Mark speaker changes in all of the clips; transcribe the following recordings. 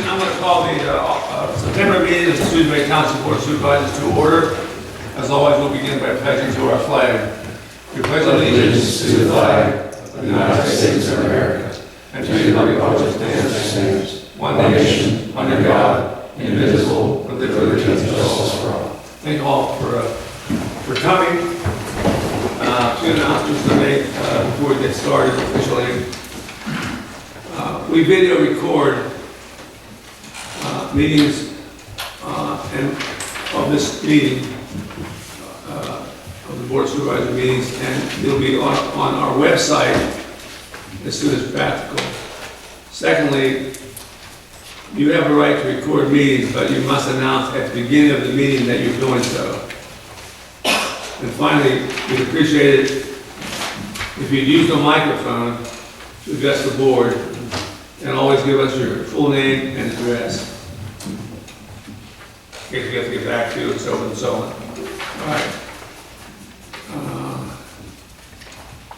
Speaker 1: I'm going to call the September meeting of the Shrewsbury Township Board of Supervisors to order. As always, we'll begin by pledging to our flag. We pledge allegiance to the flag of the United States of America and to the republic that stands, one nation, under God, indivisible, with liberty and justice for all. Thank you all for coming. Two announcements to make before we get started officially. We video record meetings and of this meeting, of the Board of Supervisors meetings, and it'll be on our website as soon as practical. Secondly, you have a right to record meetings, but you must announce at the beginning of the meeting that you're doing so. And finally, we'd appreciate it if you'd use the microphone to address the board, and always give us your full name and address. In case we have to get back to you and so on and so on. All right.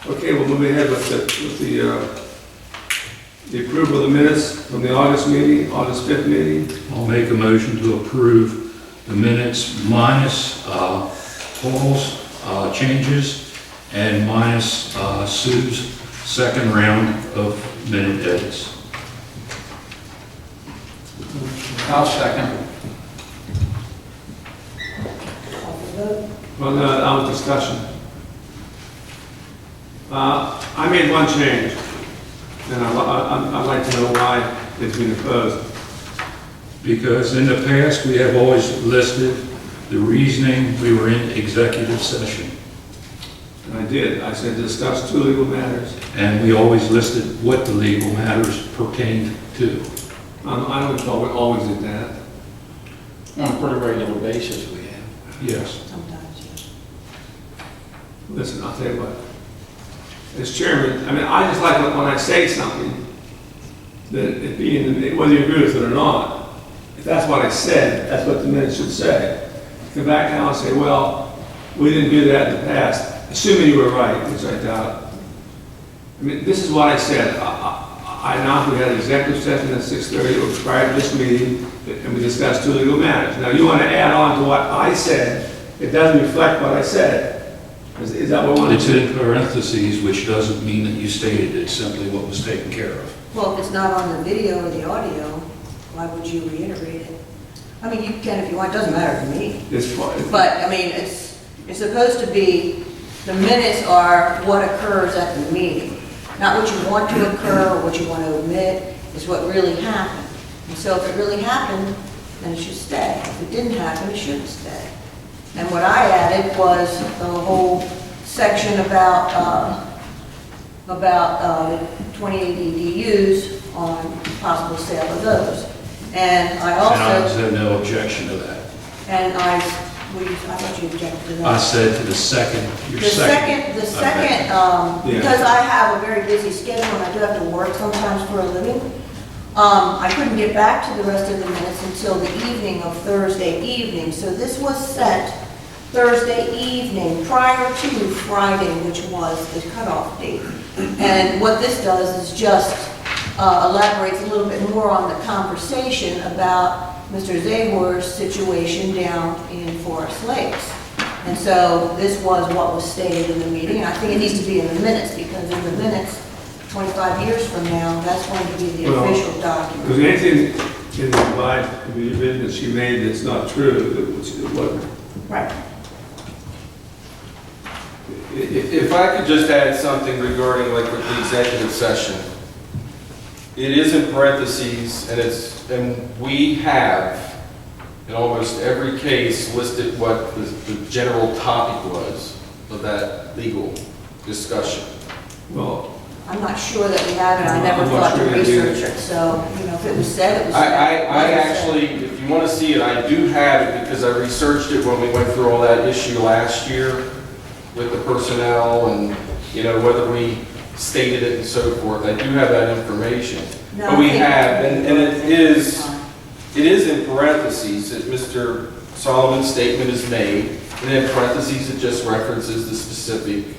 Speaker 1: Okay, we'll move ahead with the approval of the minutes from the August meeting, August 5th meeting.
Speaker 2: I'll make a motion to approve the minutes minus Paul's changes and minus Sue's second round of minute edits.
Speaker 3: I'll second.
Speaker 1: Well, no, that was discussion. I made one change, and I'd like to know why it's been opposed.
Speaker 2: Because in the past, we have always listed the reasoning we were in executive session.
Speaker 1: And I did. I said discuss two legal matters.
Speaker 2: And we always listed what the legal matters pertained to.
Speaker 1: I don't recall we always did that.
Speaker 3: On a pretty regular basis, we have.
Speaker 2: Yes.
Speaker 4: Sometimes, yes.
Speaker 1: Listen, I'll tell you what. As chairman, I mean, I just like when I say something, that it be in the, whether you agree with it or not. If that's what I said, that's what the minutes should say. Come back now and say, well, we didn't do that in the past, assuming you were right, which I doubt. I mean, this is what I said. I announced we had an executive session at 6:30 or prior to this meeting, and we discussed two legal matters. Now, you want to add on to what I said. It doesn't reflect what I said. Is that what we want
Speaker 2: It's
Speaker 1: to do?
Speaker 2: in parentheses, which doesn't mean that you stated it, simply what was taken care of.
Speaker 4: Well, if it's not on the video or the audio, why would you reiterate it? I mean, you can if you want, it doesn't matter to me.
Speaker 1: It's fine.
Speaker 4: But, I mean, it's supposed to be, the minutes are what occurs at the meeting. Not what you want to occur or what you want to omit, it's what really happened. And so if it really happened, then it should stay. If it didn't happen, it shouldn't stay. And what I added was the whole section about 28 EDUs on possible sale of those. And I
Speaker 2: And I
Speaker 4: also,
Speaker 2: said no objection to that.
Speaker 4: and I thought you objected to that.
Speaker 2: I said to the second, your
Speaker 4: The second,
Speaker 2: Okay.
Speaker 4: because I have a very busy schedule and I do have to work sometimes for a living, I couldn't get back to the rest of the minutes until the evening of Thursday evening. So this was sent Thursday evening prior to Friday, which was the cutoff date. And what this does is just elaborates a little bit more on the conversation about Mr. Zahor's situation down in Forest Lakes. And so this was what was stated in the meeting, and I think it needs to be in the minutes, because in the minutes, 25 years from now, that's going to be the official document.
Speaker 1: Because anything in the divide of the business she made that's not true, it wasn't.
Speaker 4: Right.
Speaker 5: If I could just add something regarding like with the executive session. It is in parentheses, and we have in almost every case listed what the general topic was of that legal discussion.
Speaker 1: Well,
Speaker 4: I'm not sure that we have it, I never
Speaker 1: I'm not
Speaker 4: thought to
Speaker 1: sure you do.
Speaker 4: research it, so, if it was said, it was said.
Speaker 5: I actually, if you want to see it, I do have it because I researched it when we went through all that issue last year with the personnel and, whether we stated it and so forth. I do have that information.
Speaker 4: No,
Speaker 5: But we
Speaker 4: I think-
Speaker 5: have, and it is in parentheses that Mr. Solomon's statement is made, and in parentheses it just references the specific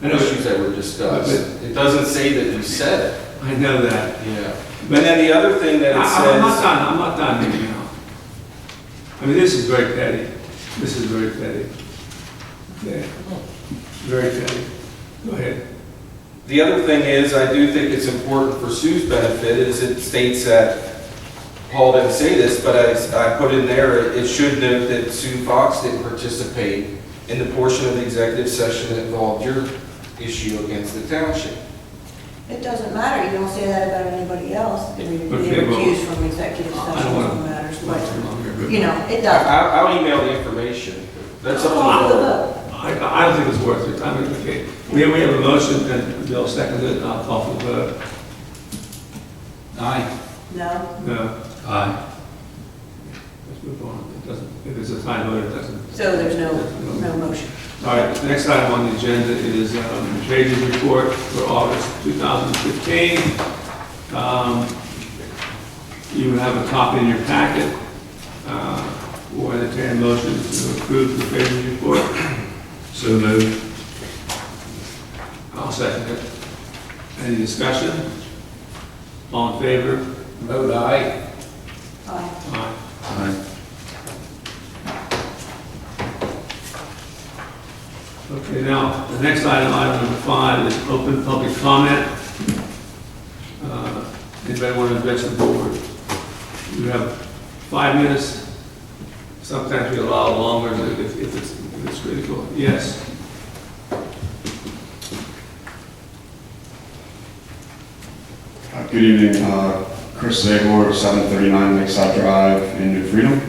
Speaker 1: I know.
Speaker 5: issues that were discussed. It doesn't say that you said it.
Speaker 1: I know that.
Speaker 5: Yeah. And then the other thing that it
Speaker 1: I'm not
Speaker 5: says,
Speaker 1: done, I'm not done here now. I mean, this is very petty. This is very petty. Okay, very petty. Go ahead.
Speaker 5: the other thing is, I do think it's important for Sue's benefit, is it states that, Paul didn't say this, but I put in there, it should note that Sue Fox didn't participate in the portion of the executive session that involved your issue against the township.
Speaker 4: It doesn't matter, you don't say that about anybody else, they're
Speaker 1: Okay, well,
Speaker 4: recused from executive
Speaker 1: I
Speaker 4: sessions
Speaker 1: don't want
Speaker 4: and matters,
Speaker 1: to.
Speaker 4: but, you know, it doesn't.
Speaker 5: I'll email the information. That's up to
Speaker 4: Call for
Speaker 5: the
Speaker 4: the
Speaker 5: board.
Speaker 4: vote.
Speaker 1: I don't think it's worth your time. Okay, we have a motion, and Bill seconded it, and I'll call for the vote.
Speaker 3: Aye.
Speaker 4: No?
Speaker 1: No,
Speaker 2: Aye.
Speaker 1: let's move on. It doesn't, if it's a tie vote, it doesn't.
Speaker 4: So there's no motion.
Speaker 1: All right, the next item on the agenda is Treasurer's Report for August 2015. You have a copy in your packet. We'll entertain a motion to approve the Treasurer's Report.
Speaker 2: So moved.
Speaker 1: I'll second it. Any discussion? All in favor?
Speaker 3: Vote aye.
Speaker 4: Aye.
Speaker 1: Aye.
Speaker 2: Aye.
Speaker 1: Okay, now, the next item, item number 5, is open public comment. Anybody want to address the board? You have 5 minutes. Sometimes we allow longer if it's critical. Yes.
Speaker 6: Good evening, Chris Zabor, 739 Lakeside Drive in New Freedom.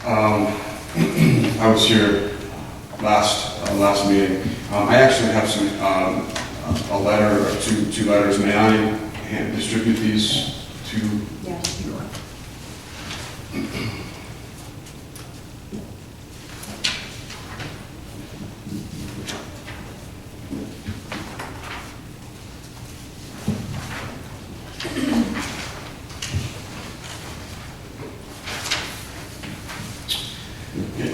Speaker 6: I was here last meeting. I actually have some a letter or two letters. May I distribute these to?
Speaker 4: Yes.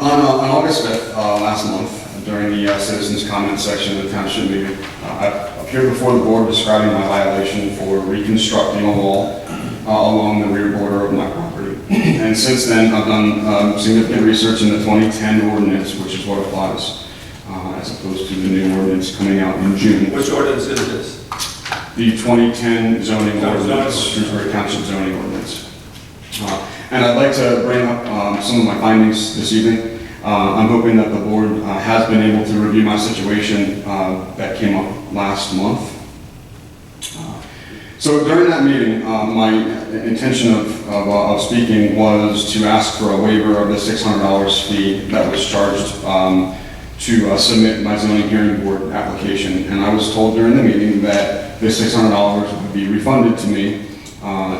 Speaker 6: On August 5th, last month, during the citizens' comment section of the Township meeting, I appeared before the board describing my violation for reconstructing a wall along the rear border of my property. And since then, I've done significant research in the 2010 ordinance, which is what applies, as opposed to the new ordinance coming out in June.
Speaker 1: Which ordinance is this?
Speaker 6: The 2010 zoning
Speaker 1: Zoning
Speaker 6: ordinance, Shrewsbury Township zoning ordinance. And I'd like to bring up some of my findings this evening. I'm hoping that the board has been able to review my situation that came up last month. So during that meeting, my intention of speaking was to ask for a waiver of the $600 fee that was charged to submit my zoning hearing board application. And I was told during the meeting that this $600 would be refunded to me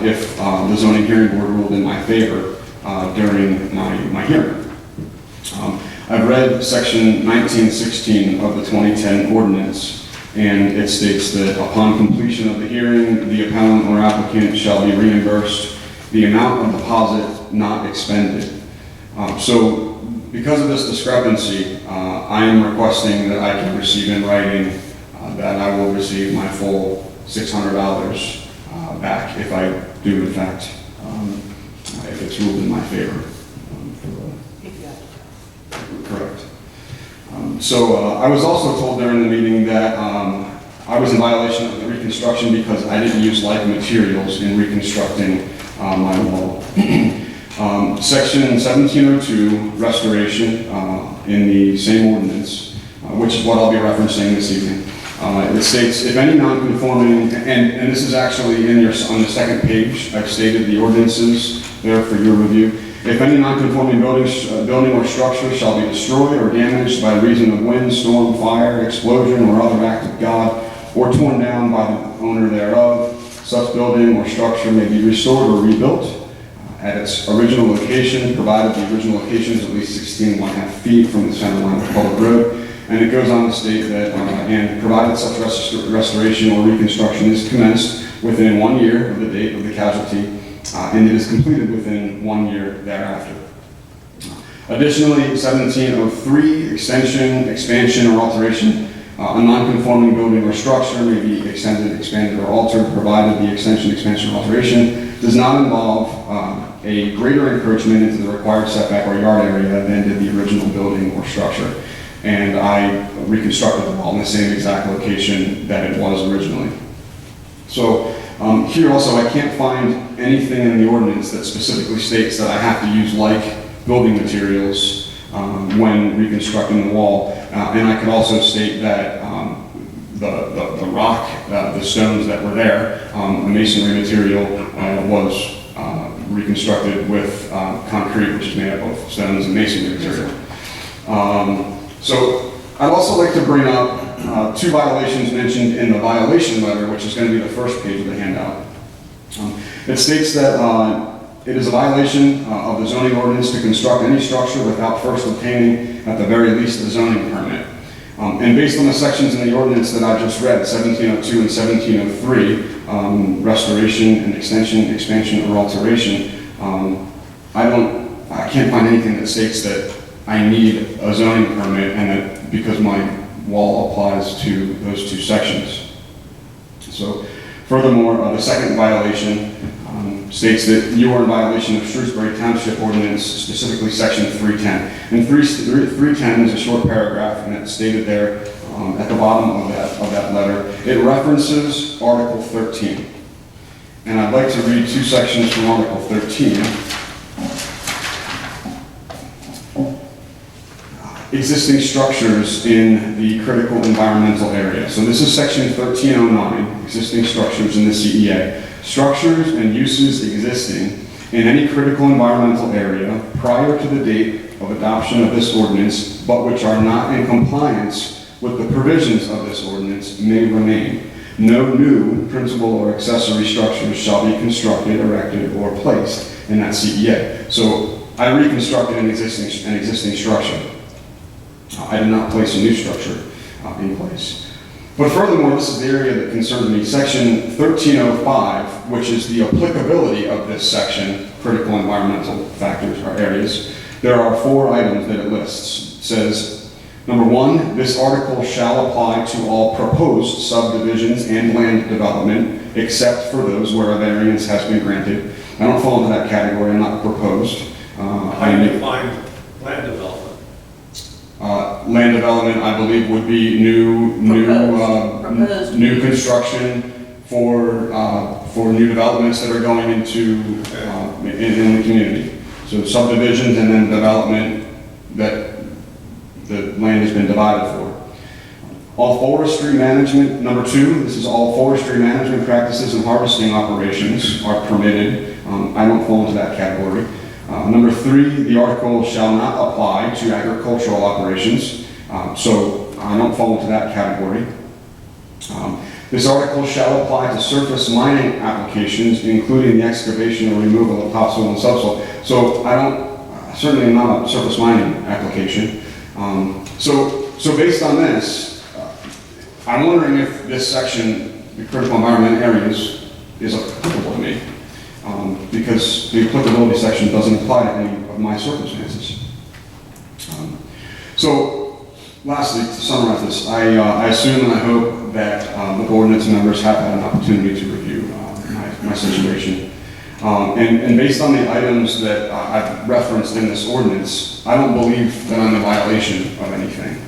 Speaker 6: if the zoning hearing board ruled in my favor during my hearing. I've read section 1916 of the 2010 ordinance, and it states that upon completion of the hearing, the appellant or applicant shall be reimbursed the amount of deposit not expended. So because of this discrepancy, I am requesting that I can receive in writing that I will receive my full $600 back if I do in fact, if it's ruled in my favor. Correct. So I was also told during the meeting that I was in violation of the reconstruction because I didn't use like materials in reconstructing my wall. Section 1702, restoration, in the same ordinance, which is what I'll be referencing this evening. It states, if any non-conforming, and this is actually on the second page, I've stated the ordinances there for your review. If any non-conforming building or structure shall be destroyed or damaged by reason of wind, storm, fire, explosion, or other act of God, or torn down by the owner thereof, such building or structure may be restored or rebuilt at its original location, provided the original location is at least 16.5 feet from the center line of the public road. And it goes on to state that, and provided such restoration or reconstruction is commenced within 1 year of the date of the casualty, and it is completed within 1 year thereafter. Additionally, 1703, extension, expansion, or alteration A non-conforming building or structure may be extended, expanded, or altered, provided the extension, expansion, or alteration does not involve a greater encroachment into the required setback or yard area than did the original building or structure. And I reconstructed the wall in the same exact location that it was originally. So here also, I can't find anything in the ordinance that specifically states that I have to use like building materials when reconstructing the wall. And I could also state that the rock, the stones that were there, a masonry material was reconstructed with concrete, which is made up of stones and masonry material. So I'd also like to bring up two violations mentioned in the violation letter, which is going to be the first page of the handout. It states that it is a violation of the zoning ordinance to construct any structure without first obtaining, at the very least, a zoning permit. And based on the sections in the ordinance that I just read, 1702 and 1703, restoration and extension, expansion, or alteration, I can't find anything that states that I need a zoning permit and that because my wall applies to those two sections. So furthermore, the second violation states that you are in violation of Shrewsbury Township ordinance, specifically section 310. And 310 is a short paragraph, and it's stated there at the bottom of that letter. It references Article 13. And I'd like to read two sections from Article 13. Existing structures in the critical environmental area. So this is section 1309, existing structures in the CEA. Structures and uses existing in any critical environmental area prior to the date of adoption of this ordinance, but which are not in compliance with the provisions of this ordinance may remain. No new principal or accessory structures shall be constructed, erected, or placed in that CEA. So I reconstructed an existing structure. I did not place a new structure in place. But furthermore, this is the area that concerns me. Section 1305, which is the applicability of this section, critical environmental factors or areas, there are 4 items that it lists. It says, number 1, this article shall apply to all proposed subdivisions and land development, except for those where a variance has been granted. I don't fall into that category. I'm not proposed.
Speaker 1: How do you define land development?
Speaker 6: Land development, I believe, would be new construction for new developments that are going into in the community. So subdivisions and then development that the land has been divided for. All forestry management, number 2, this is all forestry management practices and harvesting operations are permitted. I don't fall into that category. Number 3, the article shall not apply to agricultural operations, so I don't fall into that category. This article shall apply to surface mining applications, including the excavation or removal of topsoil and subsoil. So I certainly am not a surface mining application. So based on this, I'm wondering if this section, the critical environment areas, is applicable to me. Because the applicability section doesn't apply to any of my circumstances. So, lastly, to summarize this, I assume and I hope that the ordinance members have had an opportunity to review my situation. And based on the items that I've referenced in this ordinance, I don't believe that I'm in violation of anything.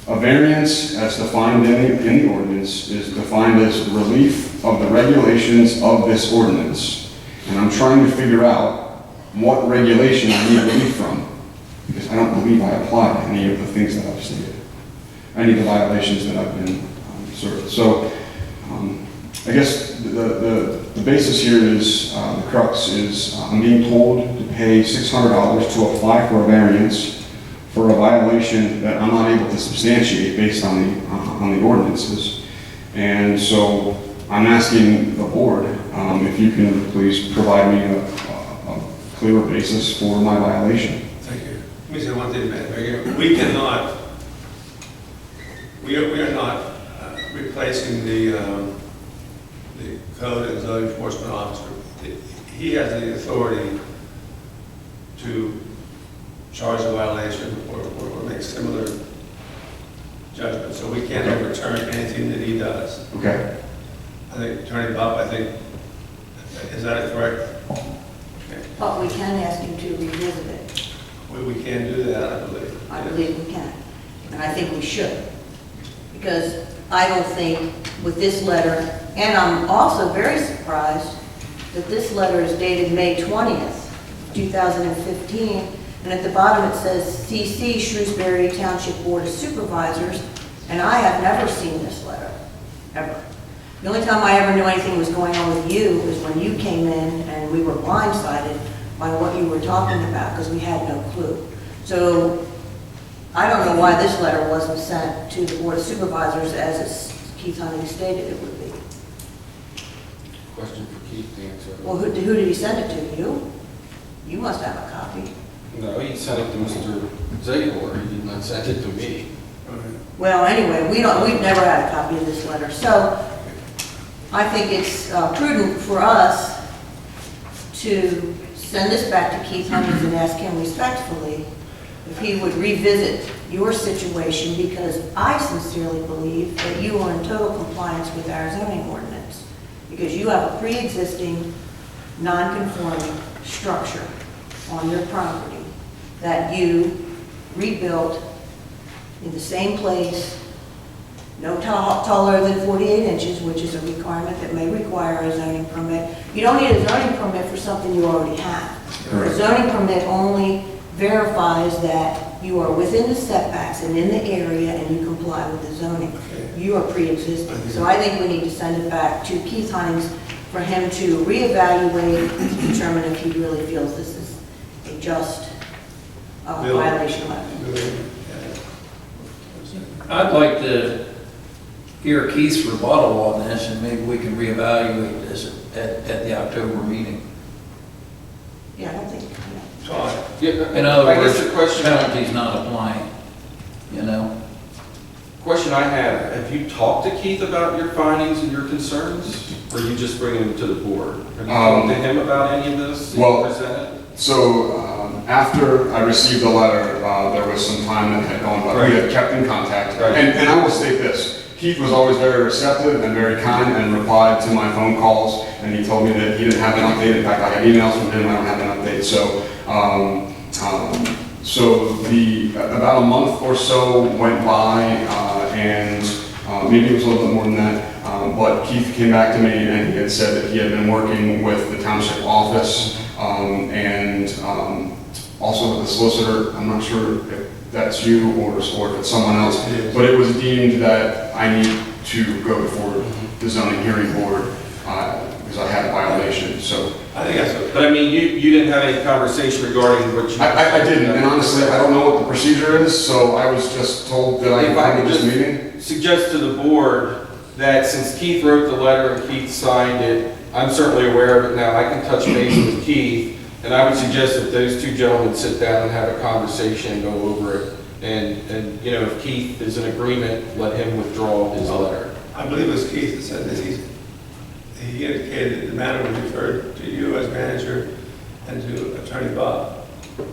Speaker 6: A variance, as defined in the ordinance, is defined as relief of the regulations of this ordinance. And I'm trying to figure out what regulation I need relief from, because I don't believe I apply to any of the things that I've stated, any of the violations that I've been served. So I guess the basis here is, the crux is, I'm being told to pay $600 to apply for a variance for a violation that I'm not able to substantiate based on the ordinances. And so I'm asking the board if you can please provide me a clearer basis for my violation.
Speaker 1: Thank you. Let me say one thing, Matt. We are not replacing the code and zoning enforcement officer. He has the authority to charge a violation or make similar judgment, so we can't overturn anything that he does.
Speaker 6: Okay.
Speaker 1: I think Attorney Bob, is that correct? Okay.
Speaker 4: But we can ask him to revisit it.
Speaker 1: We can do that, I believe.
Speaker 4: I believe we can. And I think we should. Because I don't think with this letter, and I'm also very surprised that this letter is dated May 20th, 2015, and at the bottom it says CC Shrewsbury Township Board of Supervisors, and I have never seen this letter, ever. The only time I ever knew anything was going on with you was when you came in and we were blindsided by what you were talking about, because we had no clue. So I don't know why this letter wasn't sent to the Board of Supervisors as Keith Hunting stated it would be.
Speaker 5: Question for Keith to answer.
Speaker 4: Well, who did he send it to? You? You must have a copy.
Speaker 5: No, he sent it to Mr. Zagor, he did not send it to me.
Speaker 4: Well, anyway, we've never had a copy of this letter, so I think it's prudent for us to send this back to Keith Hunting and ask him respectfully if he would revisit your situation, because I sincerely believe that you are in total compliance with our zoning ordinance, because you have a pre-existing, non-conforming structure on your property that you rebuilt in the same place, no taller than 48 inches, which is a requirement that may require a zoning permit. You don't need a zoning permit for something you already have.
Speaker 6: Correct.
Speaker 4: A zoning permit only verifies that you are within the setbacks and in the area and you comply with the zoning. You are pre-existing. So I think we need to send it back to Keith Huntings for him to reevaluate to determine if he really feels this is a just violation of it.
Speaker 3: I'd like to hear Keith's rebuttal on this, and maybe we can reevaluate this at the October meeting.
Speaker 4: Yeah, I don't think,
Speaker 1: Todd,
Speaker 5: Yeah,
Speaker 3: In other
Speaker 5: I
Speaker 3: words,
Speaker 5: guess the question,
Speaker 3: penalty's not applying, you know?
Speaker 5: question I have you talked to Keith about your findings and your concerns? Or you just bringing them to the board? Have you talked to him about any of this that
Speaker 6: well,
Speaker 5: you presented?
Speaker 6: So after I received the letter, there was some time that had gone by. We had kept in contact.
Speaker 5: Right.
Speaker 6: And I will state this. Keith was always very receptive and very kind and replied to my phone calls. And he told me that he didn't have an update. In fact, I had emails from him. I don't have an update. So, about a month or so went by, and maybe it was a little bit more than that. But Keith came back to me and he had said that he had been working with the township office and also with the solicitor. I'm not sure if that's you or if it's someone else, but it was deemed that I need to go before the zoning hearing board because I had a violation. So
Speaker 1: I think that's okay.
Speaker 5: But I mean, you didn't have any conversation regarding what you...
Speaker 6: I didn't, and honestly, I don't know what the procedure is, so I was just told that I
Speaker 5: If I
Speaker 6: could
Speaker 5: could
Speaker 6: come to this
Speaker 5: just
Speaker 6: meeting.
Speaker 5: suggest to the board that since Keith wrote the letter and Keith signed it, I'm certainly aware of it now. I can touch base with Keith, and I would suggest that those two gentlemen sit down and have a conversation and go over it. And you know, if Keith is in agreement, let him withdraw his letter.
Speaker 1: I believe it was Keith that said that he indicated that the matter was referred to you as manager and to Attorney Bob. At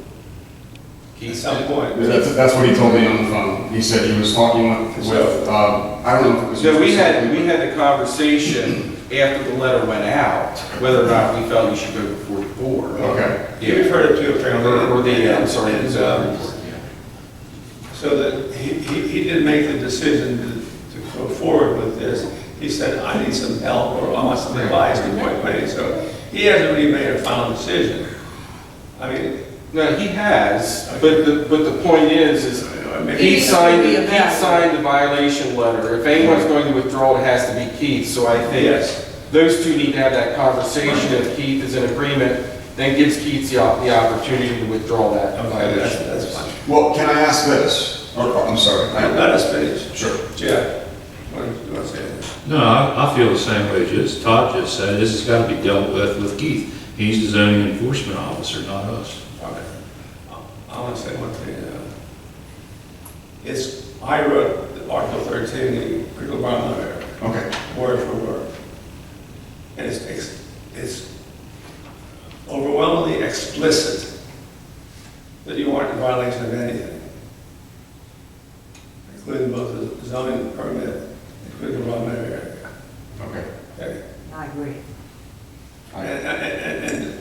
Speaker 5: Keith
Speaker 1: some
Speaker 5: said-
Speaker 1: point.
Speaker 6: That's what he told me on the phone. He said he was talking with I don't know if it was...
Speaker 5: So we had the conversation after the letter went out, whether or not we felt we should go before the board.
Speaker 6: Okay.
Speaker 1: He referred it to apparently.
Speaker 5: Or the, I'm sorry,
Speaker 1: And,
Speaker 5: the zoning board, yeah.
Speaker 1: So that he didn't make the decision to go forward with this. He said, I need some help, or I want some advice before I make it. So he hasn't really made a final decision. I mean,
Speaker 5: No, he has, but the point is
Speaker 1: maybe
Speaker 5: he
Speaker 4: needs to
Speaker 5: signed
Speaker 4: reevaluate.
Speaker 5: the violation letter. If anyone's going to withdraw, it has to be Keith. So I think
Speaker 1: yes.
Speaker 5: those two need to have that conversation. If Keith is in agreement, then gives Keith the opportunity to withdraw that
Speaker 1: Okay,
Speaker 5: violation.
Speaker 1: that's fine.
Speaker 6: Well, can I ask this? I'm sorry.
Speaker 1: Let us finish.
Speaker 6: Sure.
Speaker 1: Jeff, what do you want to say?
Speaker 2: No, I feel the same way as Todd just said. This has got to be dealt with Keith. He's the zoning enforcement officer, not us.
Speaker 1: Okay. I want to say one thing. I wrote Article 13, the critical environmental area,
Speaker 6: Okay.
Speaker 1: word for word. And it's overwhelmingly explicit that you aren't in violation of anything, including both of zoning permit, including the raw material area.
Speaker 6: Okay.
Speaker 1: Okay?
Speaker 4: I agree.
Speaker 1: And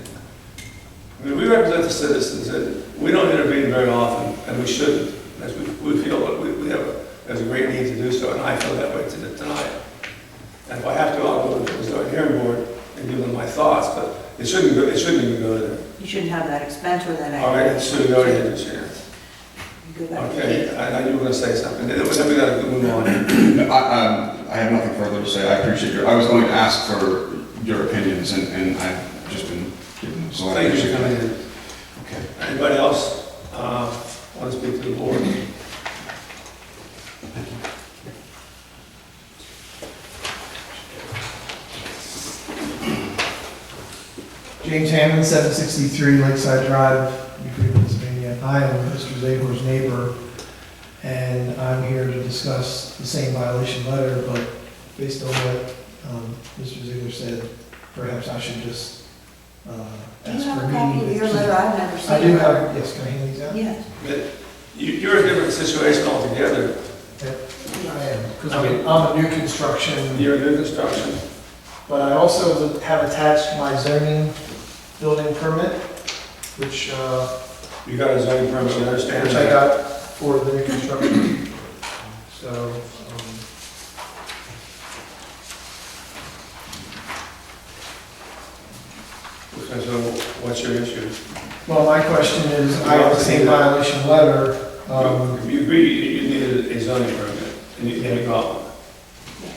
Speaker 1: I mean, we represent the citizens, and we don't intervene very often, and we shouldn't. As we feel that we have there's a great need to do so, and I feel that way tonight. And if I have to, I'll go to the zoning hearing board and give them my thoughts, but it shouldn't even go there.
Speaker 4: You shouldn't have that expense or that.
Speaker 1: All right, it should go ahead and share.
Speaker 4: Go back to
Speaker 1: Okay,
Speaker 4: Keith.
Speaker 1: I know you were gonna say something, then we gotta move on.
Speaker 6: No, I have nothing further to say. I appreciate your, I was going to ask for your opinions, and I've just been given them, so I
Speaker 1: Thank you
Speaker 6: appreciate
Speaker 1: for coming
Speaker 6: it.
Speaker 1: in.
Speaker 6: Okay.
Speaker 1: Anybody else, want to speak to the board?
Speaker 7: James Hammond, 763 Lakeside Drive, Newbury, Pennsylvania. I am Mr. Zabor's neighbor, and I'm here to discuss the same violation letter, but based on what Mr. Ziegler said, perhaps I should just
Speaker 4: Do you
Speaker 7: ask
Speaker 4: have
Speaker 7: for
Speaker 4: a
Speaker 7: a
Speaker 4: copy
Speaker 7: meeting.
Speaker 4: of your letter? I've never seen
Speaker 7: I
Speaker 4: it.
Speaker 7: do have, yes, can I hand these out?
Speaker 4: Yes.
Speaker 1: You're a different situation altogether.
Speaker 7: I am, because I'm a new construction,
Speaker 1: You're new construction.
Speaker 7: but I also have attached my zoning building permit, which
Speaker 1: You got a zoning permit, you understand?
Speaker 7: which I got for the new construction. So,
Speaker 1: So what's your issue?
Speaker 7: well, my question is, I have the same violation letter.
Speaker 1: You agree you needed a zoning permit, and you got one.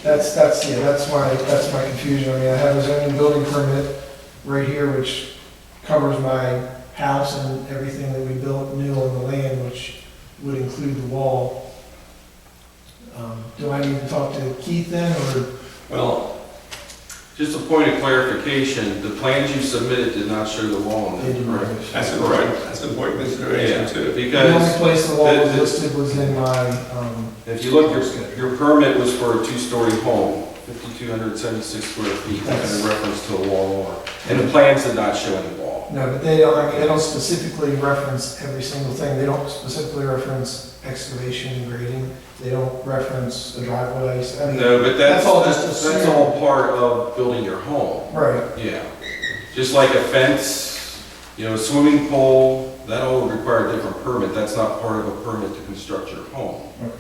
Speaker 7: That's my confusion. I mean, I have a zoning building permit right here, which covers my house and everything that we built new on the land, which would include the wall. Do I need to talk to Keith then, or?
Speaker 1: Well,
Speaker 5: Just a point of clarification, the plans you submitted did not show the wall on
Speaker 7: They
Speaker 5: them,
Speaker 7: do
Speaker 5: correct?
Speaker 7: not.
Speaker 1: that's important, that's an important consideration
Speaker 5: Yeah,
Speaker 1: too.
Speaker 7: The only
Speaker 5: because
Speaker 7: place the wall was
Speaker 5: the-
Speaker 7: listed was in my,
Speaker 5: if you look, your permit was for a two-story home, 5,276 square feet, and a reference to a wall. And the plans did not show any wall.
Speaker 7: no, but they don't specifically reference every single thing. They don't specifically reference excavation and grading. They don't reference the driveway. I mean,
Speaker 5: No, but
Speaker 7: That's all just
Speaker 5: that's
Speaker 7: assumed.
Speaker 5: all part of building your home.
Speaker 7: right.
Speaker 5: Yeah. Just like a fence, a swimming pool, that all would require a different permit. That's not part of a permit to construct your home.
Speaker 7: Okay.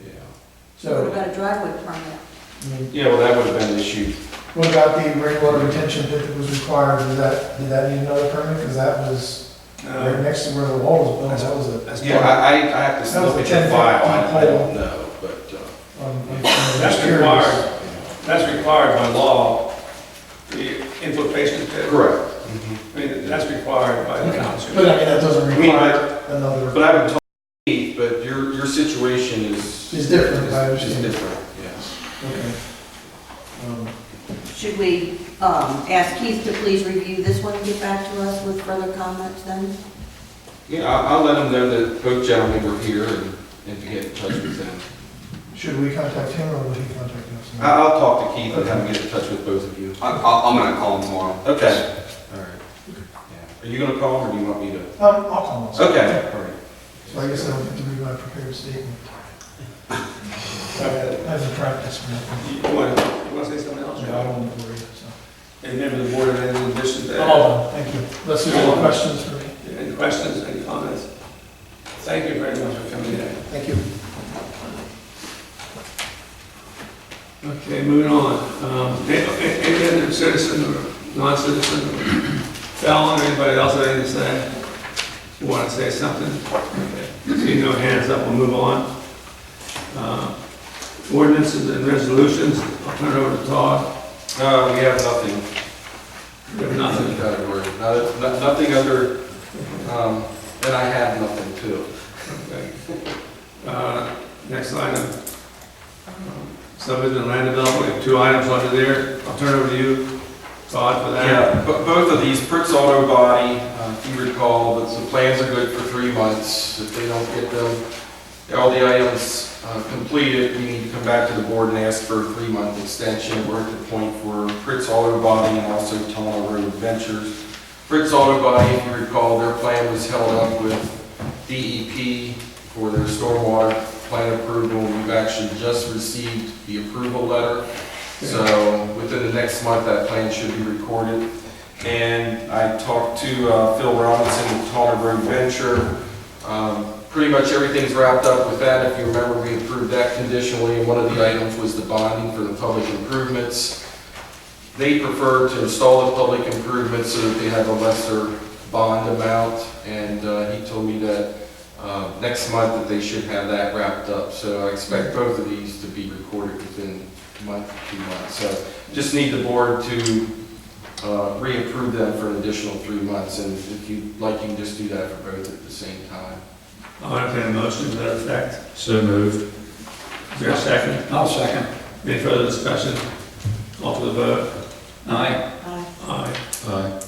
Speaker 5: Yeah.
Speaker 4: What
Speaker 7: So,
Speaker 4: about a driveway permit?
Speaker 7: I mean,
Speaker 5: Yeah, well, that would have been issued.
Speaker 7: what about the rainwater retention pit that was required? Did that need another permit? Because that was right next to where the wall was built. That was a,
Speaker 1: That's
Speaker 5: Yeah,
Speaker 1: part,
Speaker 5: I have to
Speaker 7: That was
Speaker 5: look
Speaker 7: a
Speaker 5: at the
Speaker 7: 10-foot
Speaker 5: file. I
Speaker 7: pole.
Speaker 5: don't know, but,
Speaker 1: that's
Speaker 7: curious.
Speaker 1: required, that's required by law, the infiltration pit.
Speaker 5: correct.
Speaker 1: I mean, that's required by the township.
Speaker 7: But I mean, that doesn't require another.
Speaker 5: But I haven't told Keith, but your situation is.
Speaker 7: Is different, I
Speaker 5: Is
Speaker 7: understand.
Speaker 5: different, yeah.
Speaker 7: Okay.
Speaker 4: Should we ask Keith to please review this one and get back to us with further comments then?
Speaker 5: Yeah, I'll let them know that both gentlemen were here and to get in touch with them.
Speaker 7: Should we contact him or will he contact us?
Speaker 5: I'll talk to Keith and have him get in touch with both of you.
Speaker 6: I'm going to call him tomorrow.
Speaker 5: Okay. All right. Yeah. Are you gonna call him or do you want me to?
Speaker 7: I'll call him.
Speaker 5: Okay, all right.
Speaker 7: So I guess I don't have to read my prepared statement.
Speaker 1: Go ahead.
Speaker 7: I haven't practiced for nothing.
Speaker 1: You want to say something else?
Speaker 7: No, I don't want to worry, so.
Speaker 1: Any member of the board have any additions to
Speaker 7: I'm
Speaker 1: that?
Speaker 7: all done, thank you. Unless there's any questions for me.
Speaker 1: Any questions, any comments? Thank you very much for coming in.
Speaker 7: Thank you.
Speaker 1: Okay, moving on. Any other citizen or non-citizen, or felon, or anybody else have anything to say? You want to say something? Okay. See no hands up, we'll move on. Ordinances and resolutions, I'll turn it over to Todd.
Speaker 5: We have nothing.
Speaker 1: We have nothing.
Speaker 5: Category. Nothing other, and I have nothing too.
Speaker 1: Okay. Next item. Subdivision and land development, we have 2 items under there. I'll turn it over to you, Todd, for that.
Speaker 5: Yeah, both of these, Pritz Auto Body, if you recall, the plans are good for 3 months. If they don't get them, all the items completed, we need to come back to the board and ask for a 3-month extension. We're at the point for Pritz Auto Body and also Tunnel Road Ventures. Pritz Auto Body, if you recall, their plan was held up with DEP for their stormwater plan approval. We've actually just received the approval letter. So within the next month, that plan should be recorded. And I talked to Phil Robinson with Tawner Road Venture. Pretty much everything's wrapped up with that. If you remember, we approved that conditionally, and one of the items was the bonding for the public improvements. They prefer to install the public improvements so that they have a lesser bond amount, and he told me that next month that they should have that wrapped up. So I expect both of these to be recorded within a month to 2 months. So just need the board to reapprove them for an additional 3 months, and if you'd like, you can just do that for both at the same time.
Speaker 1: I'll entertain a motion to that effect.
Speaker 2: So moved.
Speaker 1: Is there a second?
Speaker 3: I'll second.
Speaker 1: Any further discussion? Call for the vote.
Speaker 3: Aye.
Speaker 4: Aye.
Speaker 1: Aye.
Speaker 2: Aye.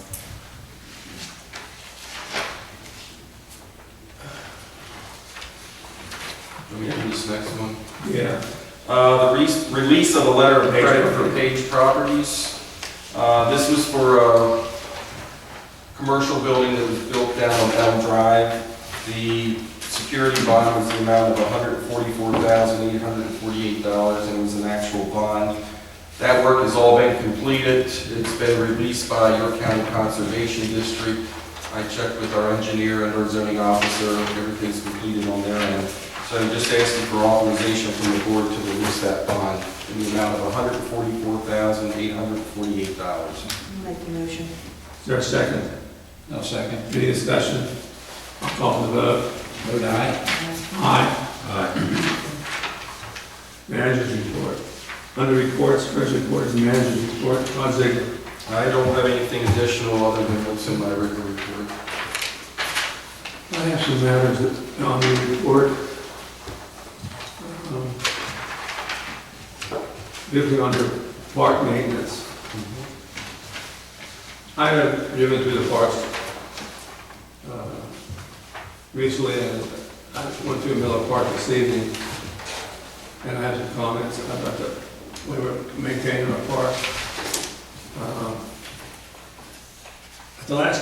Speaker 5: Let me do this next one.
Speaker 1: Yeah.
Speaker 5: The release of a letter of credit for Page Properties. This was for a commercial building that was built down on Elm Drive. The security bond was the amount of $144,848, and it was an actual bond. That work has all been completed. It's been released by York County Conservation District. I checked with our engineer and our zoning officer. Everything's completed on their end. So I'm just asking for authorization from the board to release that bond in the amount of $144,848.
Speaker 4: Make the motion.
Speaker 1: Is there a second?
Speaker 3: I'll second.
Speaker 1: Any discussion? I'll call for the vote.
Speaker 3: Vote aye.
Speaker 1: Aye.
Speaker 2: Aye.
Speaker 1: Manager's report. Under reports, first report is the manager's report. Todd Ziegler.
Speaker 5: I don't have anything additional other than what's in my regular report.
Speaker 1: I have some matters that on the report. Particularly under park maintenance. I have driven through the parks recently, and I went through Miller Park this evening, and I have some comments about the way we're maintaining our park. At the last,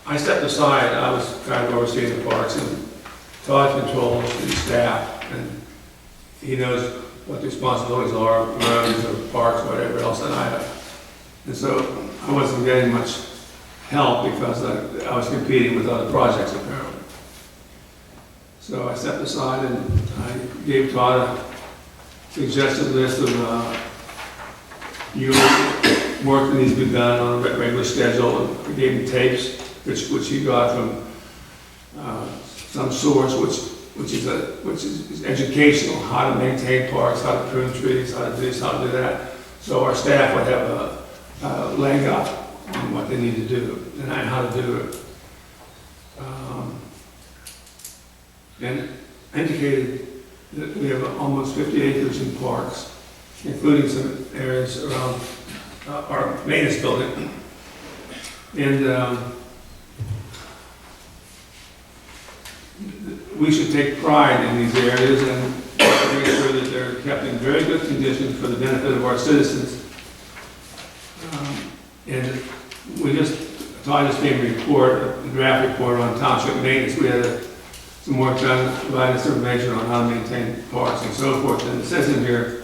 Speaker 1: I stepped aside. I was kind of overseeing the parks, and Todd controls the staff, and he knows what the responsibilities are, roads or parks, whatever else that I have. And so I wasn't getting much help because I was competing with other projects apparently. So I stepped aside and I gave Todd a suggested list of work that needs to be done on a regular schedule, and I gave him tapes, which he got from some source, which is educational, how to maintain parks, how to prune trees, how to do this, how to do that. So our staff would have a leg up on what they need to do and how to do it. And indicated that we have almost 50 acres in parks, including some areas around our maintenance building. And we should take pride in these areas and make sure that they're kept in very good condition for the benefit of our citizens. And we Todd just gave a report, a draft report on township maintenance. We had some work done, providing some information on how to maintain parks and so forth. And it says in here,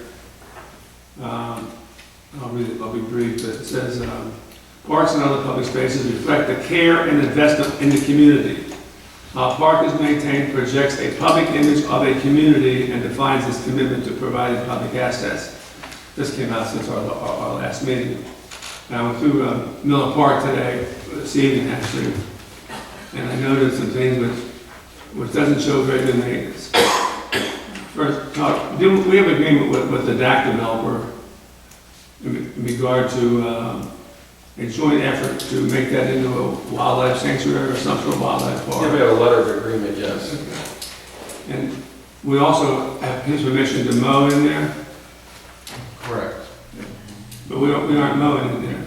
Speaker 1: I'll read it, I'll be brief, but it says, parks and other public spaces reflect the care and investment in the community. How a park is maintained projects a public image of a community and defines its commitment to providing public assets. This came out since our last meeting. I went through Miller Park today, this evening actually, and I noticed some things which doesn't show very good maintenance. First, we have agreement with the DAC developer in regard to a joint effort to make that into a wildlife sanctuary or some sort of wildlife park.
Speaker 5: Yeah, we have a letter of agreement, yes.
Speaker 1: And we also have his permission to mow in there,
Speaker 5: Correct.
Speaker 1: but we aren't mowing in there.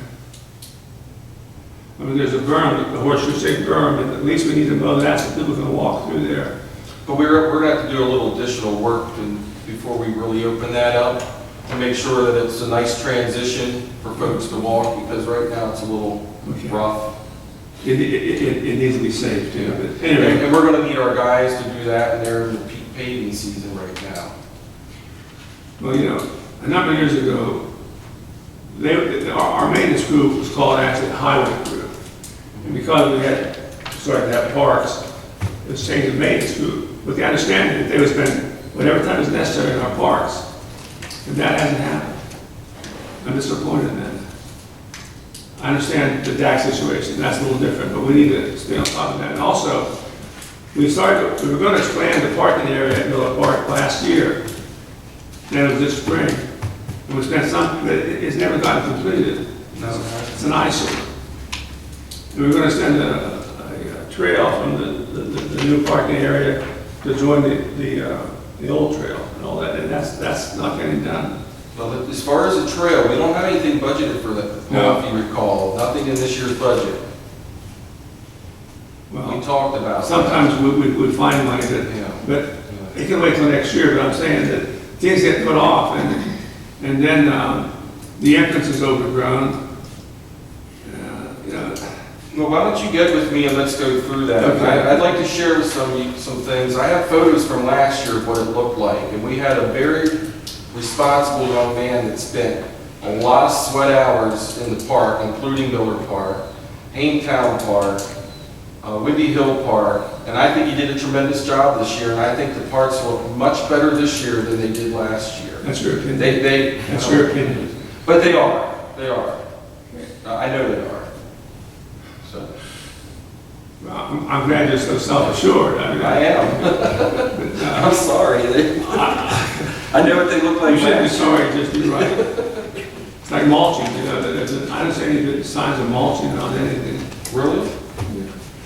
Speaker 1: I mean, there's a berm, the horseshoe-shaped berm, and at least we need to mow that so people can walk through there.
Speaker 5: But we're going to have to do a little additional work before we really open that up to make sure that it's a nice transition for folks to walk, because right now it's a little rough.
Speaker 1: It needs to be safe too, but anyway.
Speaker 5: And we're going to need our guys to do that, and they're in the paving season right now.
Speaker 1: Well, you know, a number of years ago, our maintenance group was called actually the highway crew. And because we had started to have parks, it was changed to maintenance group, with the understanding that they would spend whatever time is necessary in our parks. And that hasn't happened. I'm disappointed in that. I understand the DAC situation, that's a little different, but we need to stay on top of that. And also, we were going to expand the parking area at Miller Park last year. Then it was this spring. And we spent some, but it's never gotten completed.
Speaker 5: No.
Speaker 1: It's an eyesore. And we're going to send a trail from the new parking area to join the old trail and all that, and that's not getting done.
Speaker 5: Well, as far as the trail, we don't have anything budgeted for that,
Speaker 1: No.
Speaker 5: if you recall, nothing in this year's budget. We
Speaker 1: Well,
Speaker 5: talked about that.
Speaker 1: sometimes we'd find money that,
Speaker 5: Yeah.
Speaker 1: but it can wait till next year, but I'm saying that things get put off, and then the entrance is overgrown. You know,
Speaker 5: Well, why don't you get with me and let's go through that.
Speaker 1: Okay.
Speaker 5: I'd like to share with some things. I have photos from last year of what it looked like, and we had a very responsible young man that spent a lot of sweat hours in the park, including Miller Park, Town Park, Windy Hill Park, and I think he did a tremendous job this year, and I think the parks look much better this year than they did last year.
Speaker 1: that's your opinion. That's
Speaker 5: They,
Speaker 1: your opinion.
Speaker 5: but they are. I know they are. So,
Speaker 1: Well, I'm glad you're so self-assured. I mean,
Speaker 5: I am. I'm sorry. I know what they look like.
Speaker 1: You shouldn't be
Speaker 5: last year.
Speaker 1: sorry, just be right. It's like mulching, you know, I don't see any good signs of mulching on anything.
Speaker 5: Really?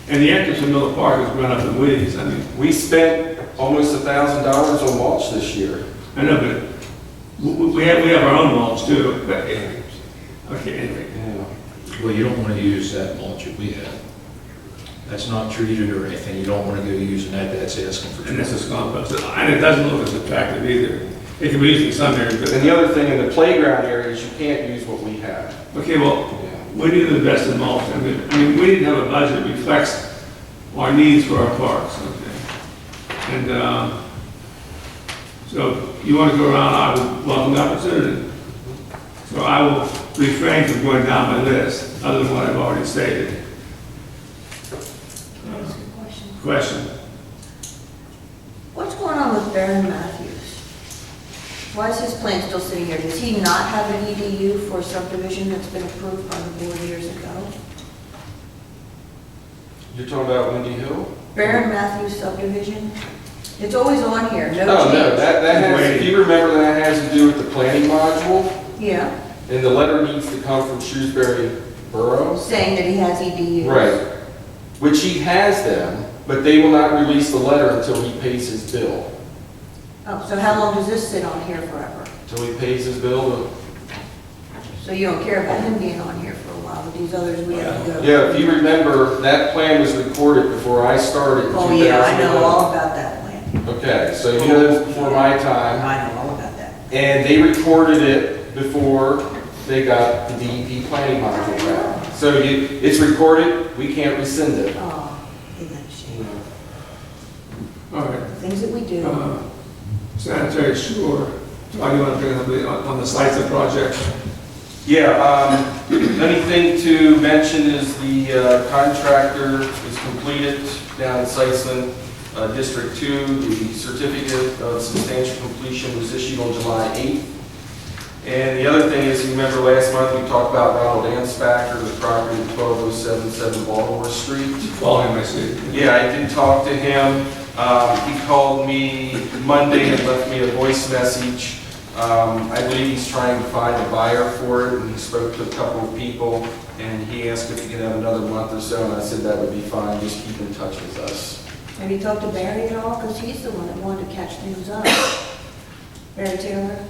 Speaker 1: And the entrance to Miller Park is run up in weeds, I mean,
Speaker 5: We spent almost $1,000 on mulch this year.
Speaker 1: I know, but we have our own mulch too, but, okay, anyway.
Speaker 5: Yeah.
Speaker 2: Well, you don't want to use that mulch that we have. That's not treated or anything, you don't want to go using that, that's asking for.
Speaker 1: And this is compost, and it doesn't look as attractive either. It can be used in some areas,
Speaker 5: And
Speaker 1: but,
Speaker 5: the other thing, in the playground areas, you can't use what we have.
Speaker 1: okay, well,
Speaker 5: Yeah.
Speaker 1: we need to invest in mulch. I mean, we need to have a budget that reflects our needs for our parks, okay? And, so you want to go around, I would welcome the opportunity. So I will refrain from going down my list, other than what I've already stated. Question?
Speaker 4: What's going on with Baron Matthews? Why is his plan still sitting here? Does he not have an EDU for a subdivision that's been approved by the board years ago?
Speaker 5: You're talking about Windy Hill?
Speaker 4: Baron Matthews subdivision? It's always on here, no
Speaker 5: No,
Speaker 4: change.
Speaker 5: that has, if you remember, that has to do with the planning module,
Speaker 4: Yeah,
Speaker 5: and the letter needs to come from Shrewsbury Borough.
Speaker 4: saying that he has EDUs.
Speaker 5: Right. Which he has them, but they will not release the letter until he pays his bill.
Speaker 4: Oh, so how long does this sit on here forever?
Speaker 5: Until he pays his bill.
Speaker 4: So you don't care about him being on here for a while, but these others we have to go.
Speaker 5: Yeah, if you remember, that plan was recorded before I started in 2011.
Speaker 4: Oh, yeah, I know all about that plan.
Speaker 5: Okay, so you know this before my time.
Speaker 4: I know all about that.
Speaker 5: And they recorded it before they got the DEP planning module back. So it's recorded, we can't rescind it.
Speaker 4: Oh, isn't that a shame?
Speaker 1: All right.
Speaker 4: Things that we do.
Speaker 1: Sanitary sewer, why do you want to bring up on the sites of the project?
Speaker 5: Yeah, anything to mention is the contractor is completed down in Sisseton, District 2. The certificate of substantial completion was issued on July 8th. And the other thing is, you remember last month we talked about Ronald Anspacher, the property at 12077 Baltimore Street.
Speaker 1: Following my seat.
Speaker 5: Yeah, I did talk to him. He called me Monday and left me a voice message. I believe he's trying to find a buyer for it, and he spoke to a couple of people, and he asked if he could have another month or so, and I said that would be fine, just keep in touch with us.
Speaker 4: Have you talked to Barry at all? Because he's the one that wanted to catch things up. Barry Taylor?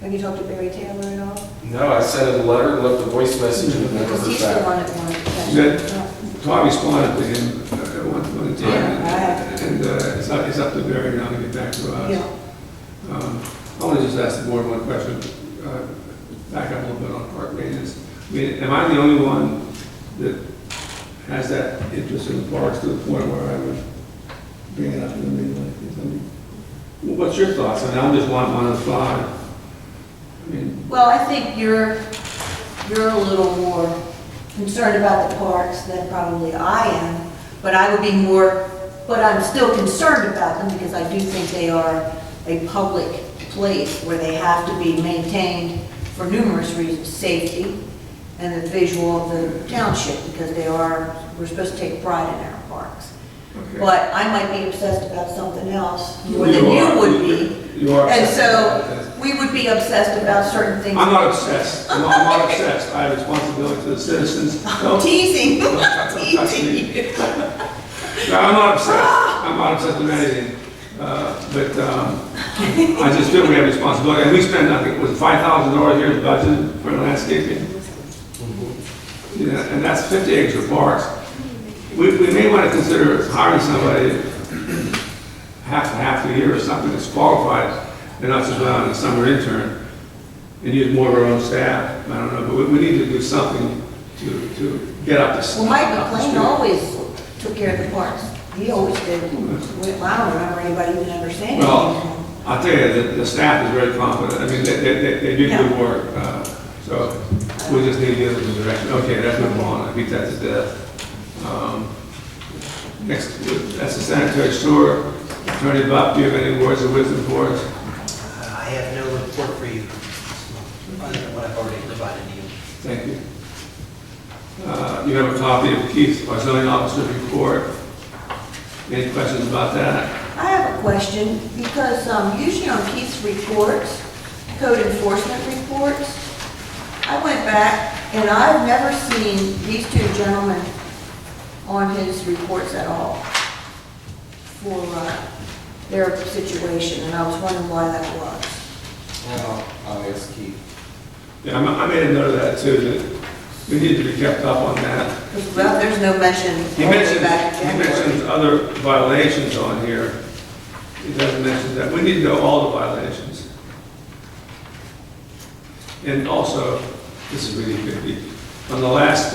Speaker 4: Have you talked to Barry Taylor at all?
Speaker 5: No, I sent him a letter and left a voice message and never
Speaker 4: Because
Speaker 5: heard
Speaker 4: he's the
Speaker 5: back.
Speaker 4: one that wanted to catch
Speaker 1: Good.
Speaker 4: things up.
Speaker 1: Tom responded to him at one point in time,
Speaker 4: Yeah,
Speaker 1: and it's up to Barry now to get back to us.
Speaker 4: Yeah.
Speaker 1: I want to just ask the board one question, back up a little bit on park maintenance. I mean, am I the only one that has that interest in the parks to the point where I would bring it up in the meeting like this? I mean, what's your thoughts? I mean, I'm just one of five. I mean,
Speaker 4: Well, I think you're a little more concerned about the parks than probably I am, but I would be more, but I'm still concerned about them because I do think they are a public place where they have to be maintained for numerous reasons, safety and the visual of the township, because we're supposed to take pride in our parks.
Speaker 1: okay.
Speaker 4: But I might be obsessed about something else more
Speaker 1: You
Speaker 4: than you
Speaker 1: are.
Speaker 4: would be.
Speaker 1: You are.
Speaker 4: And
Speaker 1: obsessed about this.
Speaker 4: so we would be obsessed about certain things.
Speaker 1: I'm not obsessed. I'm not obsessed. I have responsibility to the citizens. No,
Speaker 4: Teasing,
Speaker 1: don't touch me.
Speaker 4: teasing you.
Speaker 1: No, I'm not obsessed. I'm not obsessed with anything. But I just feel we have responsibility. And we spend, I think, it was $5,000 a year budget for landscaping. Yeah, and that's 50 acres of parks. We may want to consider hiring somebody half a year or something that's qualified, and not just on a summer intern, and use more of our own staff. I don't know, but we need to do something to get up to.
Speaker 4: Well, Mike McLean always took care of the parks. He always did. I don't remember anybody even ever saying anything to
Speaker 1: Well,
Speaker 4: him.
Speaker 1: I'll tell you, the staff is very competent. I mean, they do good work. So we just need to give them the direction. Okay, let's move on. I beat that to death. Next, that's the sanitary sewer. Attorney Buck, do you have any words of wisdom for us?
Speaker 8: I have no report for you, other than what I've already provided to you.
Speaker 1: Thank you. You have a copy of Keith, our zoning officer's report. Any questions about that?
Speaker 4: I have a question, because usually on Keith's reports, code enforcement reports, I went back and I've never seen these two gentlemen on his reports at all for their situation, and I was wondering why that was.
Speaker 5: I'll ask Keith.
Speaker 1: Yeah, I made a note of that too, that we need to be kept up on that.
Speaker 4: Well, there's no mention
Speaker 1: He
Speaker 4: all the way
Speaker 1: mentions,
Speaker 4: back in
Speaker 1: he
Speaker 4: January.
Speaker 1: mentions other violations on here. He doesn't mention that. We need to know all the violations. And also, this is really good. On the last,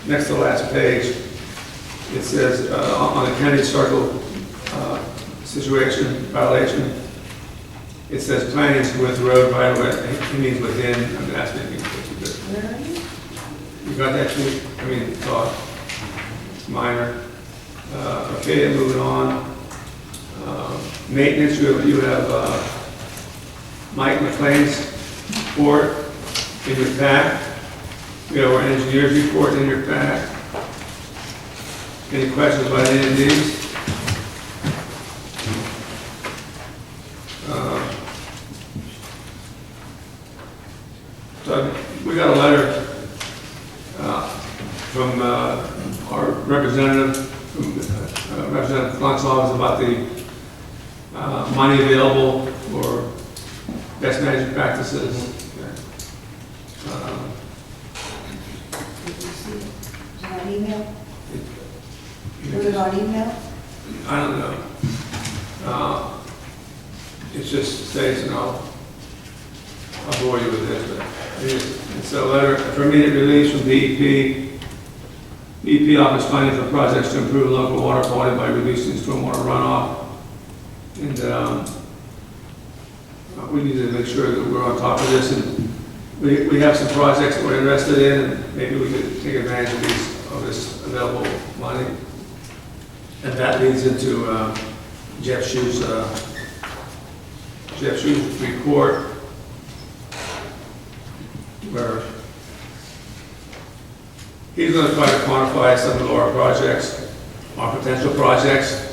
Speaker 1: next to the last page, it says, on the Kennedy Circle situation, violation, it says planning with road right away. He means within, I mean, that's making it pretty good.
Speaker 4: Where are you?
Speaker 1: You got that too? I mean, thought, it's minor. Okay, moving on. Maintenance, you have Mike McLean's report in your pack. We have our engineer's report in your pack. Any questions about any of these? So we got a letter from our representative, Representative Clark's office about the money available for best management practices.
Speaker 4: Did you see it? Is it on email? Was it on email?
Speaker 1: I don't know. It just states, and I'll bore you with this, but it's a letter for immediate release from DEP. DEP offers funding for projects to improve local water quality by reducing stormwater runoff. And we need to make sure that we're on top of this. And we have some projects that we're interested in, and maybe we could take advantage of this available money. And that leads into Jeff Shue's report, where he's going to try to quantify some of our projects, our potential projects,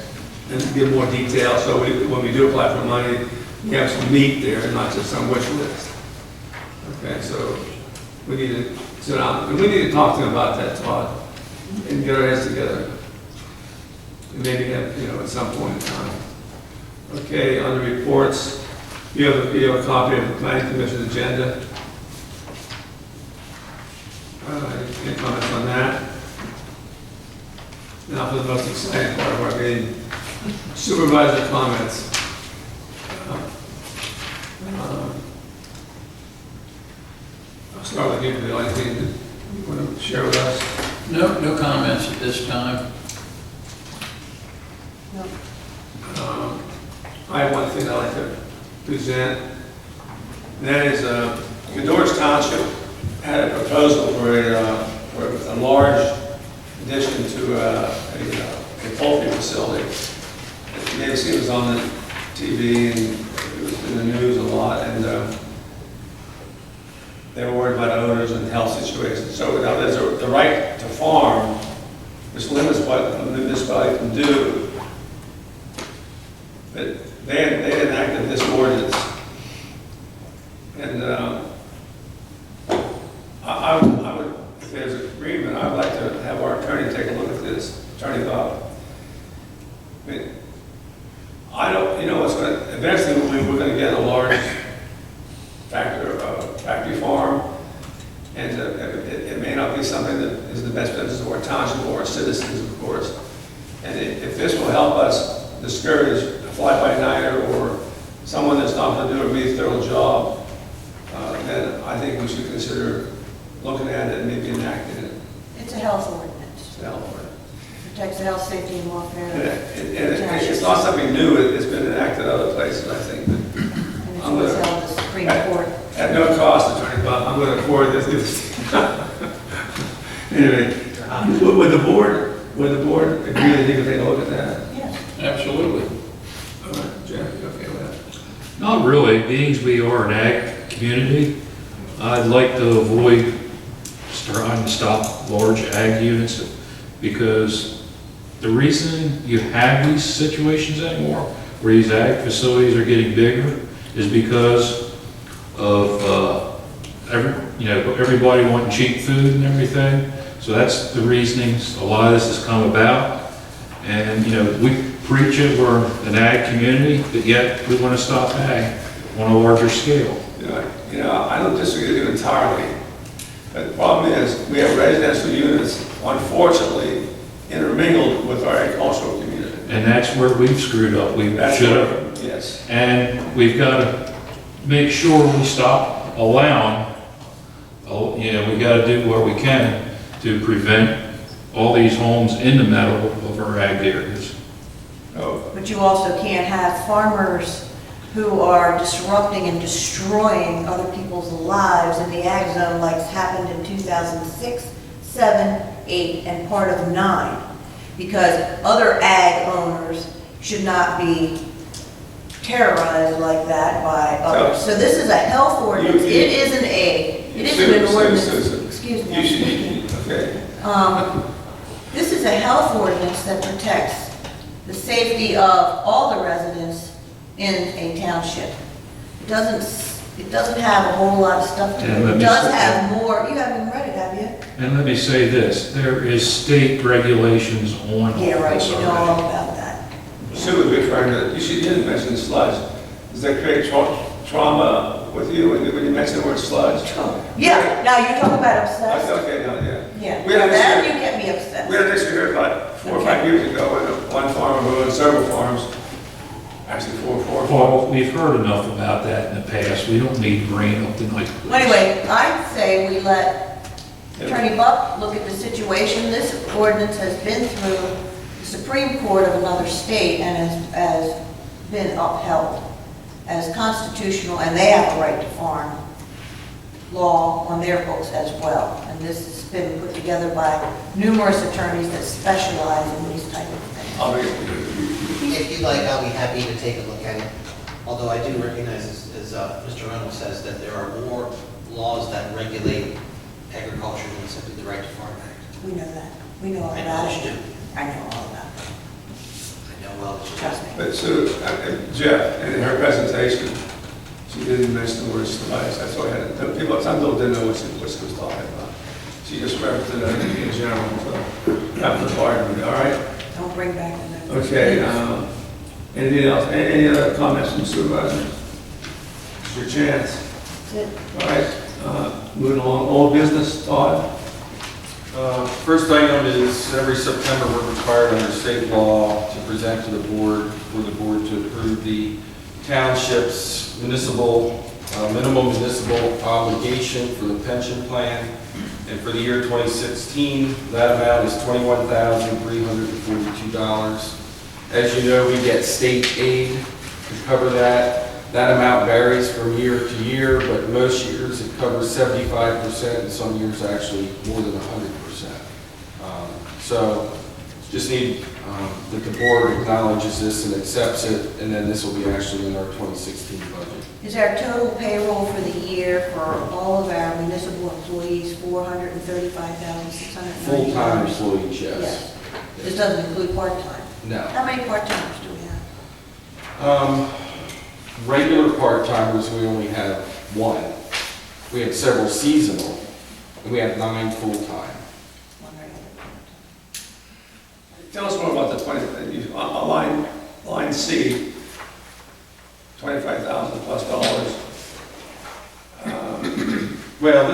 Speaker 1: and give more detail, so when we do apply for money, we have some meat there, and not just some wish list. Okay, so we need to sit down, and we need to talk to him about that, Todd, and get our heads together. And maybe have, at some point in time. Okay, on the reports, you have a copy of the Planning Commission's agenda. Any comments on that? Now for the most exciting part of our meeting, supervisor comments. I'll start with you, Bill. Anything that you want to share with us?
Speaker 3: No comments at this time.
Speaker 4: No.
Speaker 1: I have one thing I'd like to present. And that is, Medora Township had a proposal for a large addition to a poultry facility. You may have seen it was on the TV and it was in the news a lot, and they were worried about odors and health situations. So now there's the right to farm, which limits what the municipality can do. But they enacted this ordinance. And I would, if there's agreement, I'd like to have our attorney take a look at this, Attorney Bob. I mean, I don't, you know, what's going to, eventually we're going to get a large factory farm, and it may not be something that is in the best interest of our township or our citizens, of course. And if this will help us discourage a fly-by-nighter or someone that's not going to do a really thorough job, then I think we should consider looking at it and maybe enacting it.
Speaker 4: It's a health ordinance.
Speaker 1: It's a health ordinance.
Speaker 4: Protects the health, safety, and
Speaker 1: And
Speaker 4: welfare.
Speaker 1: it's not something new, it's been enacted other places, I think.
Speaker 4: And it's what's held the Supreme Court.
Speaker 1: At no cost, Attorney Bob, I'm going to forward this. Anyway, would the board agree that you could take a look at that?
Speaker 4: Yes.
Speaker 2: Absolutely.
Speaker 1: All right, Jeff, you okay with that?
Speaker 2: Not really, being as we are an ag community, I'd like to avoid trying to stop large ag units, because the reason you have these situations anymore, where these ag facilities are getting bigger, is because of everybody wanting cheap food and everything. So that's the reasonings a lot of this has come about. And we preach it, we're an ag community, but yet we want to stop ag on a larger scale.
Speaker 1: I don't disagree with you entirely. But the problem is, we have residential units, unfortunately, intermingled with our agricultural community.
Speaker 2: And that's where we've screwed up. We should have.
Speaker 1: Yes.
Speaker 2: And we've got to make sure we stop allowing, we got to do what we can to prevent all these homes in the middle of our ag areas.
Speaker 1: Oh,
Speaker 4: But you also can't have farmers who are disrupting and destroying other people's lives in the ag zone like happened in 2006, 7, 8, and part of 9. Because other ag owners should not be terrorized like that by others. So this is a health ordinance. It isn't an ordinance. Excuse me.
Speaker 1: you should, okay.
Speaker 4: This is a health ordinance that protects the safety of all the residents in a township. It doesn't have a whole lot of stuff to
Speaker 2: And
Speaker 4: it.
Speaker 2: let
Speaker 4: It
Speaker 2: me
Speaker 4: does
Speaker 2: say-
Speaker 4: have more, you haven't read it, have you?
Speaker 2: And let me say this, there is state regulations on
Speaker 4: Yeah, right,
Speaker 2: this
Speaker 4: you know
Speaker 2: already.
Speaker 4: all about that.
Speaker 1: Sue was referring to, you didn't mention sludge. Does that create trauma with you when you mention the word sludge?
Speaker 4: Yeah, now you're talking about
Speaker 1: I
Speaker 4: obsessed?
Speaker 1: said, okay, no, yeah.
Speaker 4: Yeah,
Speaker 1: We had
Speaker 4: now
Speaker 1: this
Speaker 4: you get me obsessed.
Speaker 1: We had this here about 4 or 5 years ago, and one farmer who owned several farms, actually four farms.
Speaker 2: Well, we've heard enough about that in the past, we don't need rain up the night.
Speaker 4: Well, anyway, I'd say we let Attorney Buck look at the situation. This ordinance has been through the Supreme Court of another state and has been upheld as constitutional, and they have a right to farm law on their books as well. And this has been put together by numerous attorneys that specialize in these type of things.
Speaker 1: I'll be-
Speaker 8: If you'd like, I'll be happy to take a look at it. Although I do recognize, as Mr. Reynolds says, that there are more laws that regulate agriculture than simply the Right to Farm Act.
Speaker 4: We know that. We know all
Speaker 8: I know
Speaker 4: about
Speaker 8: that you
Speaker 4: it.
Speaker 8: do.
Speaker 4: I know all about it.
Speaker 8: I know well that you do.
Speaker 4: Trust me.
Speaker 1: But Sue, Jeff, in her presentation, she didn't mention the word sludge. That's why some people didn't know what she was talking about. She just referenced it in general, so not the part of it, all right?
Speaker 4: Don't bring back the numbers.
Speaker 1: Okay, anything else? Any other comments from supervisors? It's your chance.
Speaker 4: That's it.
Speaker 1: All right, moving along, old business, Todd?
Speaker 5: First item is every September we're required under state law to present to the board, for the board to approve the township's minimum municipal obligation for the pension plan. And for the year 2016, that amount is $21,342. As you know, we get state aid to cover that. That amount varies from year to year, but most years it covers 75%, and some years actually more than 100%. So just need that the board acknowledges this and accepts it, and then this will be actually in our 2016 budget.
Speaker 4: Is our total payroll for the year for all of our municipal employees $435,690?
Speaker 5: Full-time employees, yes.
Speaker 4: Yes. This doesn't include part-time.
Speaker 5: No.
Speaker 4: How many part-timers do we have?
Speaker 5: Regular part-timers, we only have one. We have several seasonal, and we have 9 full-time.
Speaker 4: One regular part-time.
Speaker 1: Tell us more about the 20, line C, $25,000 plus dollars.
Speaker 5: Well,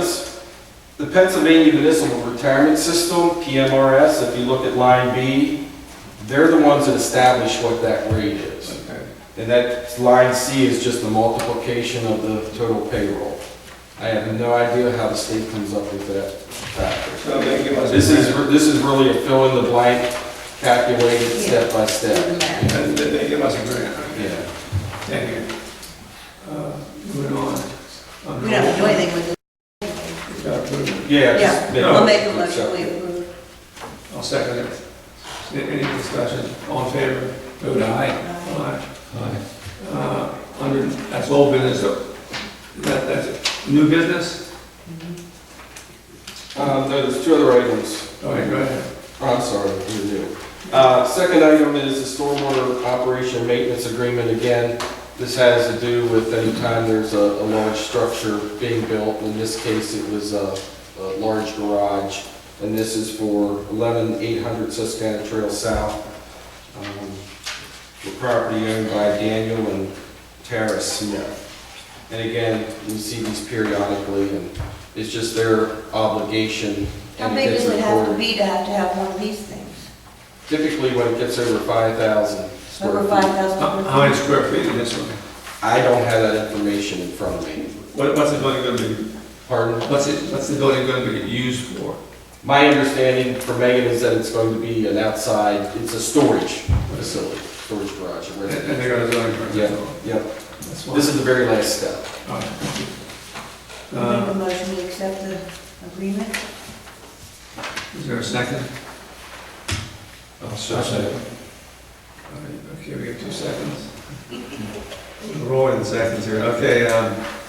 Speaker 5: the Pennsylvania Municipal Retirement System, PMRS, if you look at line B, they're the ones that establish what that rate is.
Speaker 1: Okay.
Speaker 5: And that line C is just the multiplication of the total payroll. I have no idea how the state comes up with that factor.
Speaker 1: So they give us.
Speaker 5: This is really a fill-in-the-blank, calculated step by step.
Speaker 1: And they give us a grant.
Speaker 5: Yeah.
Speaker 1: Thank you. Moving on.
Speaker 4: We don't have to do anything with it.
Speaker 5: Yeah.
Speaker 4: Yeah,
Speaker 5: just make
Speaker 4: I'll
Speaker 5: it
Speaker 4: make a
Speaker 5: accept
Speaker 4: motion, we
Speaker 5: it.
Speaker 4: approve.
Speaker 1: I'll second it. Any discussion? All in favor? Vote aye. Aye.
Speaker 2: Aye.
Speaker 1: That's old business, so that's new business?
Speaker 5: No, there's 2 other items.
Speaker 1: All right, go ahead.
Speaker 5: Oh, I'm sorry, you're new. Second item is the stormwater operation and maintenance agreement. Again, this has to do with any time there's a large structure being built. In this case, it was a large garage, and this is for 11800 Susquehanna Trail South. The property owned by Daniel and Tara Smith. And again, we see these periodically, and it's just their obligation.
Speaker 4: How
Speaker 5: and
Speaker 4: big
Speaker 5: gets
Speaker 4: does it have to
Speaker 5: reported.
Speaker 4: be to have one of these things?
Speaker 5: Typically, when it gets over 5,000 square
Speaker 4: Over
Speaker 5: feet.
Speaker 4: 5,000
Speaker 1: How
Speaker 4: square
Speaker 1: many
Speaker 4: feet?
Speaker 1: square feet is this one?
Speaker 5: I don't have that information in front of me.
Speaker 1: What's the building going to be,
Speaker 5: Pardon?
Speaker 1: what's the building going to be used for?
Speaker 5: My understanding from Megan is that it's going to be an outside, it's a storage facility, storage garage.
Speaker 1: And they're going to building permit?
Speaker 5: Yep, yep.
Speaker 1: That's fine.
Speaker 5: This is the very last step.
Speaker 1: All right, thank you.
Speaker 4: Make a motion, we accept the agreement?
Speaker 1: Is there a second?
Speaker 2: I'll second it.
Speaker 1: All right, okay, we have 2 seconds. We're rolling the seconds here. Okay,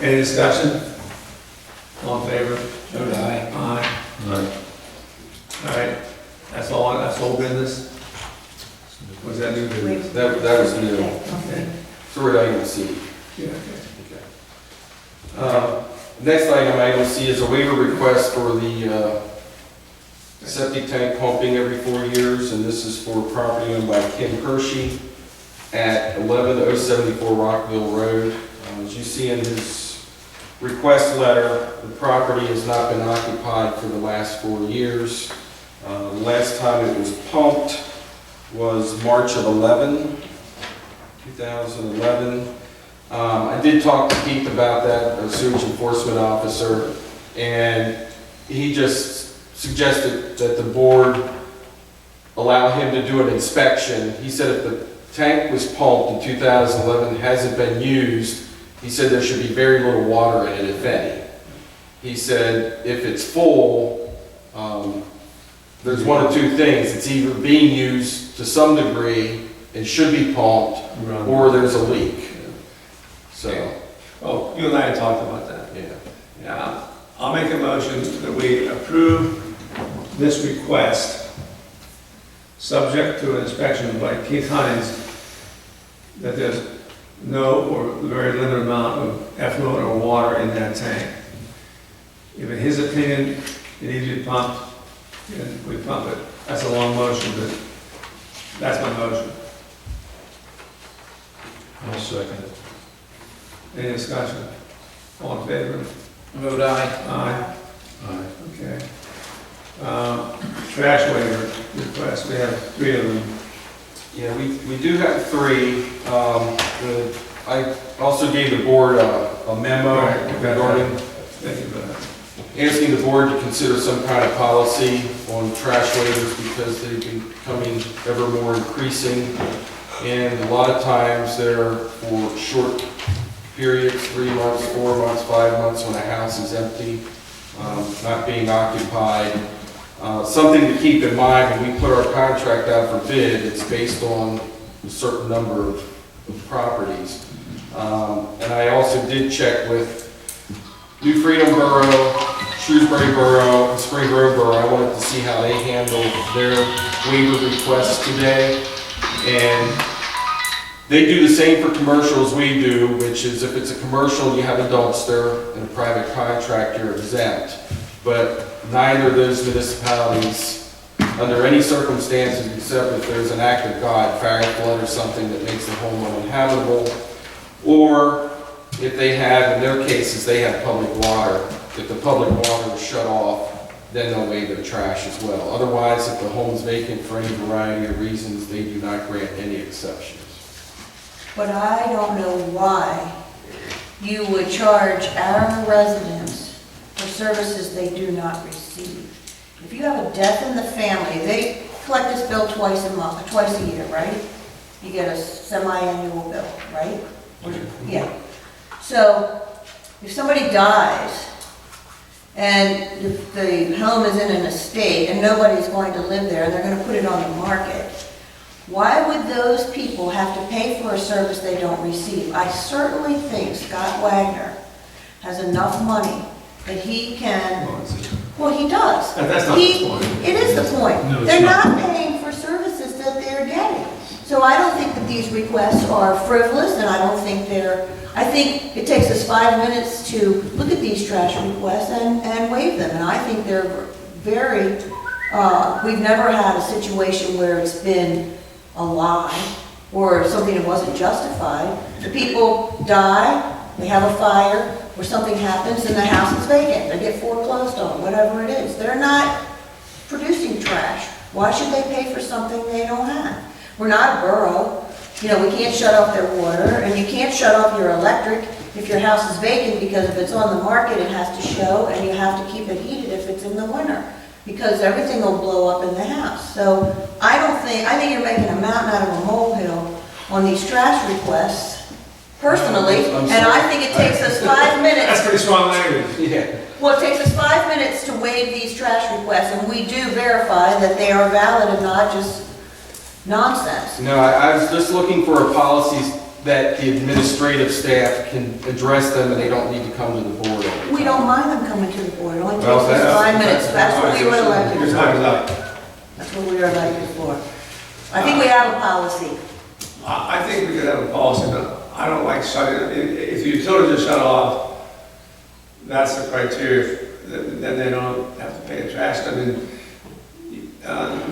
Speaker 1: any discussion? All in favor? Vote aye. Aye.
Speaker 2: Aye.
Speaker 1: All right, that's all business? Was that new business?
Speaker 5: That was new.
Speaker 1: Okay.
Speaker 5: So we're at item C.
Speaker 1: Yeah, okay.
Speaker 5: Next item C, is a waiver request for the septic tank pumping every 4 years, and this is for property owned by Kim Hershey at 11074 Rockville Road. As you see in his request letter, the property has not been occupied for the last 4 years. The last time it was pumped was March of 2011. I did talk to Keith about that, our sewage enforcement officer, and he just suggested that the board allow him to do an inspection. He said if the tank was pumped in 2011, hasn't been used, he said there should be very little water in it, if any. He said if it's full, there's 1 of 2 things. It's either being used to some degree and should be pumped, or there's a leak. So,
Speaker 1: Oh, you and I had talked about that.
Speaker 5: yeah.
Speaker 1: Yeah, I'll make a motion that we approve this request, subject to an inspection by Keith Hines, that there's no or very limited amount of effluent or water in that tank. If in his opinion, it needs to be pumped, then we pump it. That's a long motion, but that's my motion.
Speaker 2: I'll second it.
Speaker 1: Any discussion? All in favor?
Speaker 3: Vote aye.
Speaker 1: Aye.
Speaker 2: Aye.
Speaker 1: Okay. Trash waiver request, we have 3 of them.
Speaker 5: Yeah, we do have 3. I also gave the board a memo
Speaker 1: All right, okay.
Speaker 5: regarding
Speaker 1: Thank you for that.
Speaker 5: asking the board to consider some kind of policy on trash waivers because they've been becoming ever more increasing. And a lot of times they're for short periods, 3 months, 4 months, 5 months when a house is empty, not being occupied. Something to keep in mind when we put our contract out for bid, it's based on a certain number of properties. And I also did check with New Freedom Borough, Shrewsbury Borough, and Spring Grove Borough. I wanted to see how they handled their waiver requests today. And they do the same for commercial as we do, which is if it's a commercial, you have a dumpster, and a private contract, you're exempt. But neither of those municipalities, under any circumstances, except if there's an act of God, fire, flood, or something that makes the home uninhabitable, or if they have, in their cases, they have public water. If the public water is shut off, then they'll waive their trash as well. Otherwise, if the home's vacant for any variety of reasons, they do not grant any exceptions.
Speaker 4: But I don't know why you would charge our residents for services they do not receive. If you have a death in the family, they collect this bill twice a year, right? You get a semi-annual bill, right? Yeah. So if somebody dies and the home is in an estate and nobody's going to live there and they're going to put it on the market, why would those people have to pay for a service they don't receive? I certainly think Scott Wagner has enough money that he can, well, he does.
Speaker 1: That's not the point.
Speaker 4: It is the point.
Speaker 2: No, it's
Speaker 4: They're
Speaker 2: not.
Speaker 4: not paying for services that they're getting. So I don't think that these requests are frivolous, and I don't think I think it takes us 5 minutes to look at these trash requests and waive them. And I think they're very, we've never had a situation where it's been a lie or something that wasn't justified. The people die, they have a fire, or something happens and the house is vacant, they get foreclosed on, whatever it is. They're not producing trash. Why should they pay for something they don't have? We're not a borough. You know, we can't shut off their water, and you can't shut off your electric if your house is vacant, because if it's on the market, it has to show, and you have to keep it heated if it's in the winter, because everything will blow up in the house. So I think you're making a mountain out of a molehill on these trash requests, personally,
Speaker 5: I'm
Speaker 4: and
Speaker 5: sorry.
Speaker 4: I think it takes us 5 minutes.
Speaker 1: That's pretty strong language.
Speaker 5: Yeah.
Speaker 4: Well, it takes us 5 minutes to waive these trash requests, and we do verify that they are valid and not just nonsense.
Speaker 5: No, I was just looking for a policy that the administrative staff can address them and they don't need to come to the board.
Speaker 4: We don't mind them coming to the board, it only takes
Speaker 5: Well,
Speaker 4: us
Speaker 5: that's-
Speaker 4: 5 minutes, that's what we were elected
Speaker 1: Your
Speaker 4: for.
Speaker 1: time is up.
Speaker 4: That's what we were elected for. I think we have a policy.
Speaker 1: I think we could have a policy, but I don't like shutting, if the utilities are shut off, that's the criteria, then they don't have to pay the trash. I mean,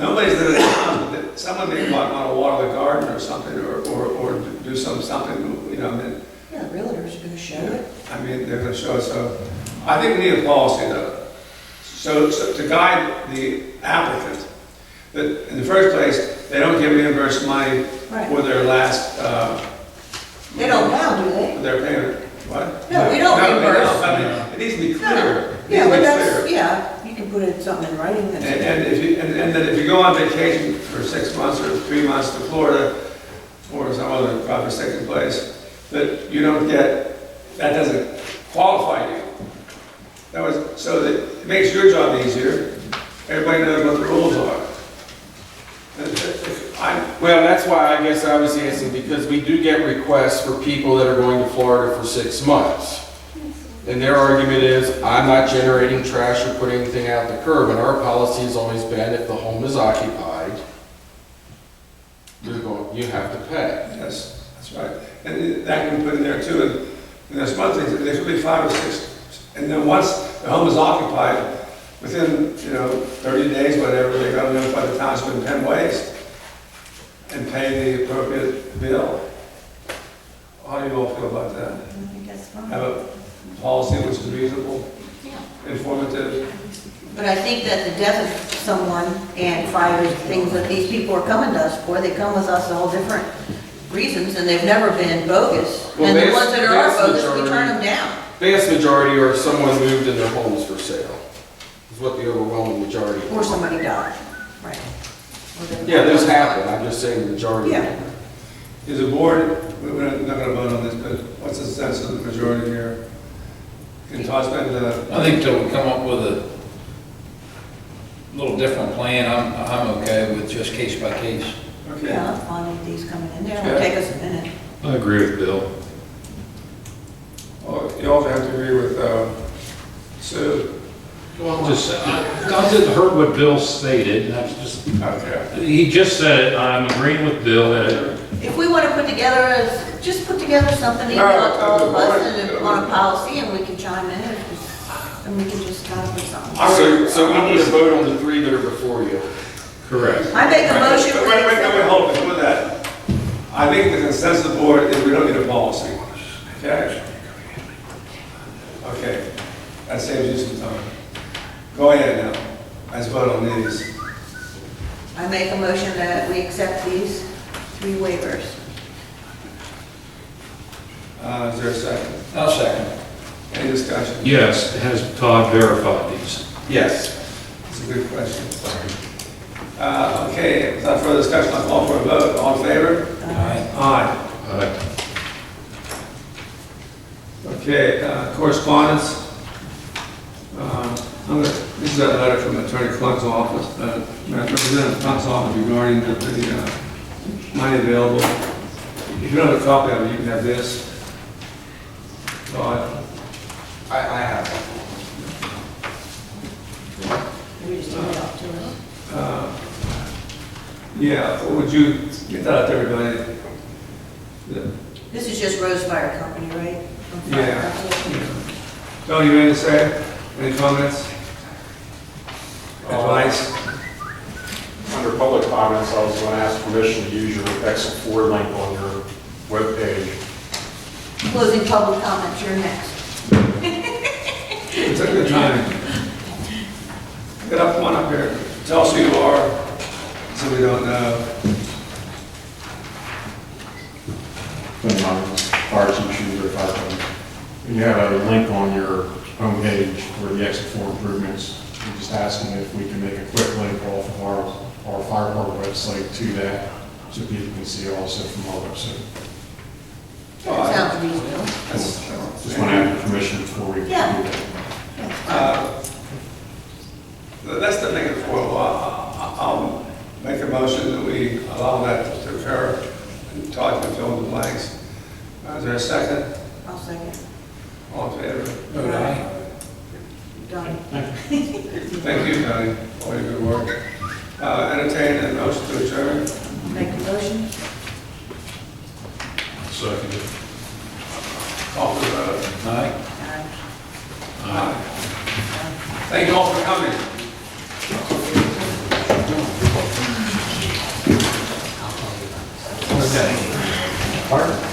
Speaker 1: nobody's gonna, someone may want to water the garden or something, or do something, you know, I mean,
Speaker 4: Yeah, the realtors are gonna show it.
Speaker 1: I mean, they're gonna show us, so, I think we need a policy though. So to guide the applicant, that in the first place, they don't get reimbursed money
Speaker 4: Right.
Speaker 1: for their last,
Speaker 4: They don't now, do they?
Speaker 1: their payment, what?
Speaker 4: No, we don't
Speaker 1: No, they
Speaker 4: reimburse.
Speaker 1: don't. I mean, it needs to be clear. It needs
Speaker 4: Yeah,
Speaker 1: to
Speaker 4: but
Speaker 1: be
Speaker 4: that's,
Speaker 1: clear.
Speaker 4: yeah, you can put it, something in writing that's.
Speaker 1: And if you, and then if you go on vacation for 6 months or 3 months to Florida or some other proper second place, that you don't get, that doesn't qualify you. That was, so that it makes your job easier. Everybody knows what the rules are.
Speaker 5: Well, that's why I guess I was asking, because we do get requests for people that are going to Florida for 6 months. And their argument is, I'm not generating trash or putting anything out the curb, and our policy has always been, if the home is occupied, you have to pay.
Speaker 1: Yes, that's right. And that can be put in there too. And there's some other things, there should be 5 or 6. And then once the home is occupied, within, 30 days, whatever, they got to notify the township in 10 ways and pay the appropriate bill. How do you all feel about that?
Speaker 4: I think that's fine.
Speaker 1: Have a policy which is reasonable, informative?
Speaker 4: But I think that the death of someone and fires, things that these people are coming to us for, they come with us all different reasons, and they've never been bogus.
Speaker 5: Well,
Speaker 4: And the
Speaker 5: vast-
Speaker 4: ones that are
Speaker 5: vast
Speaker 4: bogus, we
Speaker 5: majority-
Speaker 4: turn them down.
Speaker 5: Vast majority are someone moved and their home's for sale. is what the overwhelming majority.
Speaker 4: Or somebody died, right. Or they-
Speaker 5: Yeah, those happen, I'm just saying the majority.
Speaker 4: Yeah.
Speaker 1: Is the board, we're not gonna vote on this, but what's the sense of the majority here? Can Todd spend
Speaker 3: I think till we come up with a little different plan, I'm okay with just case by case.
Speaker 1: okay.
Speaker 4: Yeah, that's fine with these coming in there, it'll take us a minute.
Speaker 2: I agree with Bill.
Speaker 1: Well, you also have to agree with, Sue.
Speaker 2: Well, just, I just heard what Bill stated, and that's just,
Speaker 1: Okay.
Speaker 2: he just said it, I'm agreeing with Bill that
Speaker 4: If we want to put together, just put together something, email it to all of us, and on a policy, and we can chime in, and we can just kind of put something.
Speaker 5: So we need to vote on the three that are before you.
Speaker 2: correct.
Speaker 4: I make a motion.
Speaker 1: Wait, hold it, with that. I think the consensus of the board is we don't need a policy, okay? Okay, that saves you some time. Go ahead now, let's vote on these.
Speaker 4: I make a motion that we accept these 3 waivers.
Speaker 1: Is there a second?
Speaker 3: I'll second.
Speaker 1: Any discussion?
Speaker 2: Yes, has Todd verified these?
Speaker 5: Yes.
Speaker 1: It's a good question. Okay, without further discussion, I'll call for a vote. All in favor?
Speaker 3: Aye.
Speaker 1: Aye.
Speaker 2: Aye.
Speaker 1: Okay, correspondence. This is a letter from Attorney Clunk's office, Representative Clunk's office regarding the money available. If you don't have a copy of it, you can have this. Todd.
Speaker 5: I have.
Speaker 4: We just turn it off to us.
Speaker 1: Yeah, would you get that out to everybody?
Speaker 4: This is just Rosefire Company, right? From Fire
Speaker 1: Yeah.
Speaker 4: Company.
Speaker 1: Tony, you anything to say? Any comments? Advice?
Speaker 9: Under public comments, I was going to ask permission to use your Excel 4 link on your webpage.
Speaker 4: Closing public comments, you're next.
Speaker 1: It's a good time. Get up, come on up here. Tell us who you are, so we don't know.
Speaker 9: Fire Chief Shrewsbury Fire Department. And you have a link on your homepage for the Exit 4 improvements. I'm just asking if we can make a quick link off of our fire department website to that, so people can see also from our website.
Speaker 4: That sounds reasonable.
Speaker 9: Just want to have your permission before we do
Speaker 4: Yeah.
Speaker 9: that.
Speaker 1: That's the thing for, I'll make a motion that we allow that to occur, and Todd can fill in the blanks. Is there a second?
Speaker 4: I'll second.
Speaker 1: All in favor?
Speaker 3: Vote aye.
Speaker 4: Done.
Speaker 1: Thank you, Tony, for all your good work. Entertain a motion to adjourn.
Speaker 4: Make a motion.
Speaker 2: Second.
Speaker 1: Call for the vote.
Speaker 3: Aye.
Speaker 1: Aye. Thank you all for coming.
Speaker 3: Okay.
Speaker 9: Pardon?